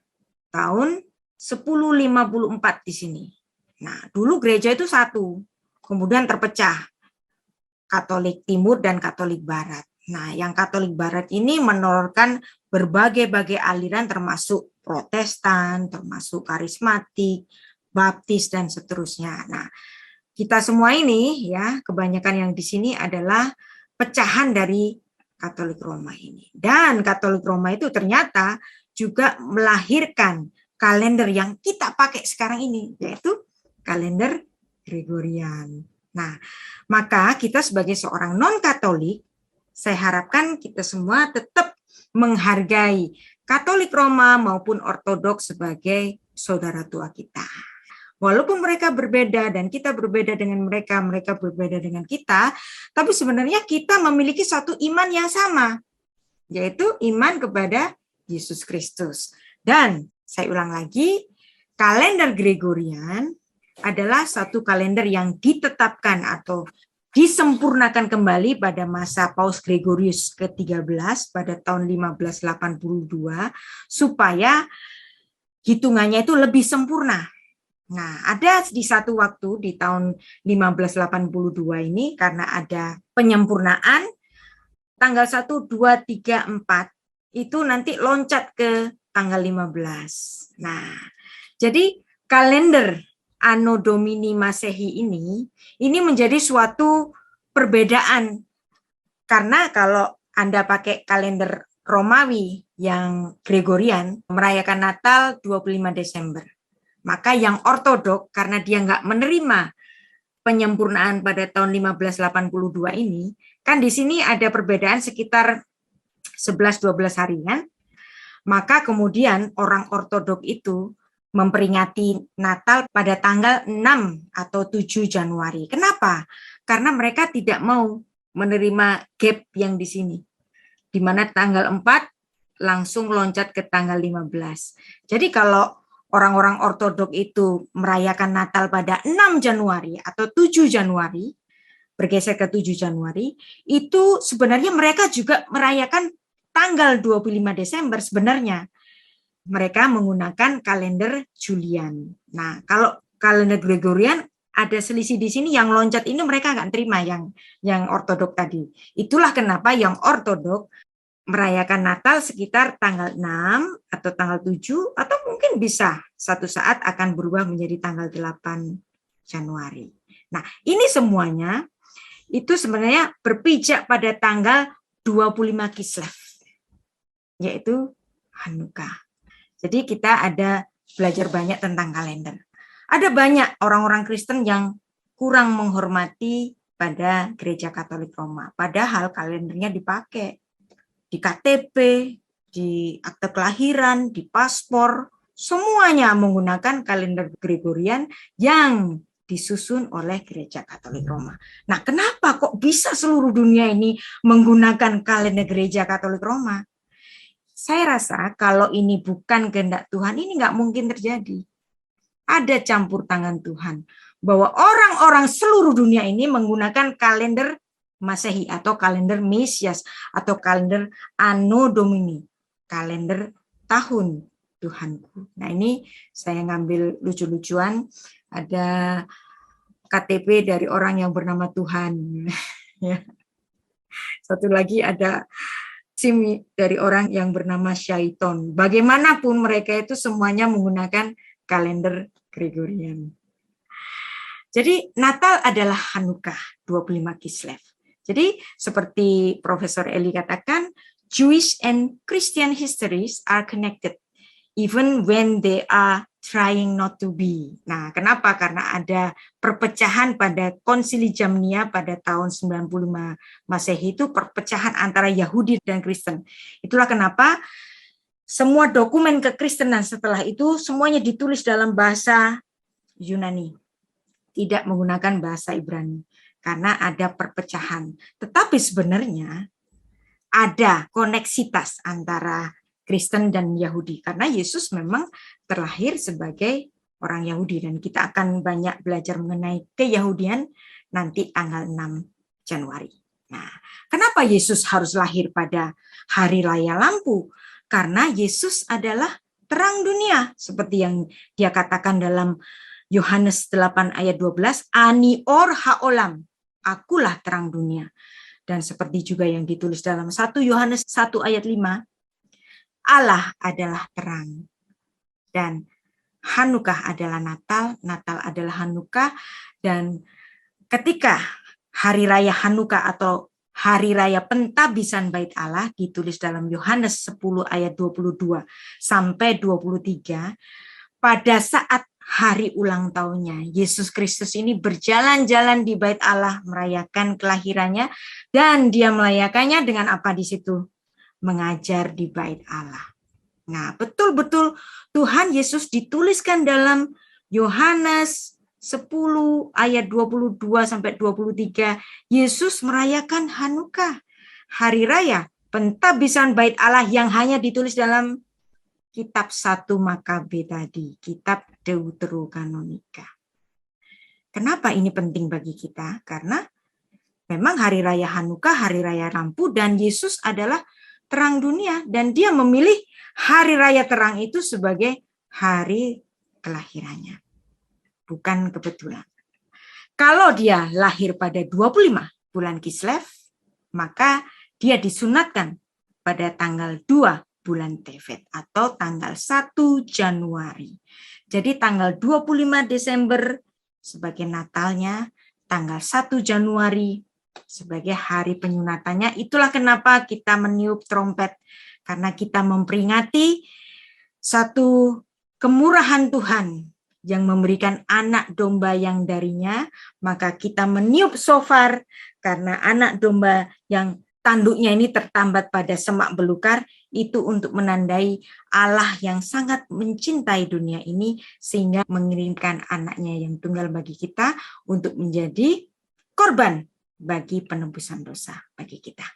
tahun 1054 di sini. Nah, dulu gereja itu satu, kemudian terpecah Katolik Timur dan Katolik Barat. Nah, yang Katolik Barat ini menelurkan berbagai-bagai aliran termasuk Protestan, termasuk karismatik, baptis dan seterusnya. Nah, kita semua ini ya, kebanyakan yang di sini adalah pecahan dari Katolik Roma ini. Dan Katolik Roma itu ternyata juga melahirkan kalender yang kita pakai sekarang ini, yaitu kalender Gregorian. Nah, maka kita sebagai seorang non-Katolik, saya harapkan kita semua tetap menghargai Katolik Roma maupun Ortodoks sebagai saudara tua kita. Walaupun mereka berbeda dan kita berbeda dengan mereka, mereka berbeda dengan kita, tapi sebenarnya kita memiliki satu iman yang sama, yaitu iman kepada Yesus Kristus. Dan saya ulang lagi, kalender Gregorian adalah satu kalender yang ditetapkan atau disempurnakan kembali pada masa Paus Gregorius ke-13 pada tahun 1582 supaya hitungannya itu lebih sempurna. Nah, ada di satu waktu di tahun 1582 ini karena ada penyempurnaan tanggal 1, 2, 3, 4 itu nanti loncat ke tanggal 15. Nah, jadi kalender Anno Domini Masehi ini menjadi suatu perbedaan karena kalau Anda pakai kalender Romawi yang Gregorian merayakan Natal 25 Desember. Maka yang ortodok karena dia nggak menerima penyempurnaan pada tahun 1582 ini, kan di sini ada perbedaan sekitar 11-12 hari kan? Maka kemudian orang ortodok itu memperingati Natal pada tanggal 6 atau 7 Januari. Kenapa? Karena mereka tidak mau menerima gap yang di sini. Di mana tanggal 4 langsung loncat ke tanggal 15. Jadi kalau orang-orang ortodok itu merayakan Natal pada 6 Januari atau 7 Januari, bergeser ke 7 Januari, itu sebenarnya mereka juga merayakan tanggal 25 Desember sebenarnya. Mereka menggunakan kalender Julian. Nah, kalau kalender Gregorian ada selisih di sini yang loncat ini mereka nggak terima yang ortodok tadi. Itulah kenapa yang ortodok merayakan Natal sekitar tanggal 6 atau tanggal 7 atau mungkin bisa satu saat akan berubah menjadi tanggal 8 Januari. Nah, ini semuanya itu sebenarnya berpijak pada tanggal 25 Kislev, yaitu Hanukkah. Jadi kita ada belajar banyak tentang kalender. Ada banyak orang-orang Kristen yang kurang menghormati pada Gereja Katolik Roma, padahal kalendernya dipakai di KTP, di akte kelahiran, di paspor, semuanya menggunakan kalender Gregorian yang disusun oleh Gereja Katolik Roma. Nah, kenapa kok bisa seluruh dunia ini menggunakan kalender Gereja Katolik Roma? Saya rasa kalau ini bukan kehendak Tuhan, ini nggak mungkin terjadi. Ada campur tangan Tuhan, bahwa orang-orang seluruh dunia ini menggunakan kalender Masehi atau kalender Mesias atau kalender Anno Domini, kalender tahun Tuhanku. Nah, ini saya ngambil lucu-lucuan, ada KTP dari orang yang bernama Tuhan. Satu lagi ada SIM dari orang yang bernama Syaiton. Bagaimanapun mereka itu semuanya menggunakan kalender Gregorian. Jadi Natal adalah Hanukkah 25 Kislev. Jadi seperti Profesor Eli katakan, Jewish and Christian histories are connected even when they are trying not to be. Nah, kenapa? Karena ada perpecahan pada Konsili Jamnia pada tahun 95 Masehi itu perpecahan antara Yahudi dan Kristen. Itulah kenapa semua dokumen kekristenan setelah itu semuanya ditulis dalam bahasa Yunani, tidak menggunakan bahasa Ibrani. Karena ada perpecahan. Tetapi sebenarnya ada koneksitas antara Kristen dan Yahudi. Karena Yesus memang terlahir sebagai orang Yahudi. Dan kita akan banyak belajar mengenai keyahudian nanti tanggal 6 Januari. Nah, kenapa Yesus harus lahir pada Hari Raya Lampu? Karena Yesus adalah terang dunia. Seperti yang dia katakan dalam Yohanes 8 ayat 12, Ani or haolam. Akulah terang dunia. Dan seperti juga yang ditulis dalam 1 Yohanes 1 ayat 5, Allah adalah terang. Dan Hanukkah adalah Natal, Natal adalah Hanukkah, dan ketika Hari Raya Hanukkah atau hari raya pentabisan bait Allah ditulis dalam Yohanes 10 ayat 22 sampai 23. Pada saat hari ulang tahunnya, Yesus Kristus ini berjalan-jalan di bait Allah merayakan kelahirannya, dan dia merayakannya dengan apa di situ? Mengajar di bait Allah. Nah, betul-betul Tuhan Yesus dituliskan dalam Yohanes 10 ayat 22 sampai 23. Yesus merayakan Hanukkah, hari raya pentabisan bait Allah yang hanya ditulis dalam kitab 1 Makabe tadi, kitab Deuterokanonika. Kenapa ini penting bagi kita? Karena memang hari raya Hanukkah, hari raya lampu, dan Yesus adalah terang dunia, dan dia memilih hari raya terang itu sebagai hari kelahirannya. Bukan kebetulan. Kalau dia lahir pada 25 bulan Kislev, maka dia disunatkan pada tanggal 2 bulan Tevet atau tanggal 1 Januari. Jadi tanggal 25 Desember sebagai Natalnya, tanggal 1 Januari sebagai hari penyunatannya. Itulah kenapa kita meniup trompet, karena kita memperingati satu kemurahan Tuhan yang memberikan anak domba yang darinya, maka kita meniup shofar karena anak domba yang tanduknya ini tertambat pada semak belukar, itu untuk menandai Allah yang sangat mencintai dunia ini sehingga mengirimkan anaknya yang tunggal bagi kita untuk menjadi korban bagi penebusan dosa bagi kita.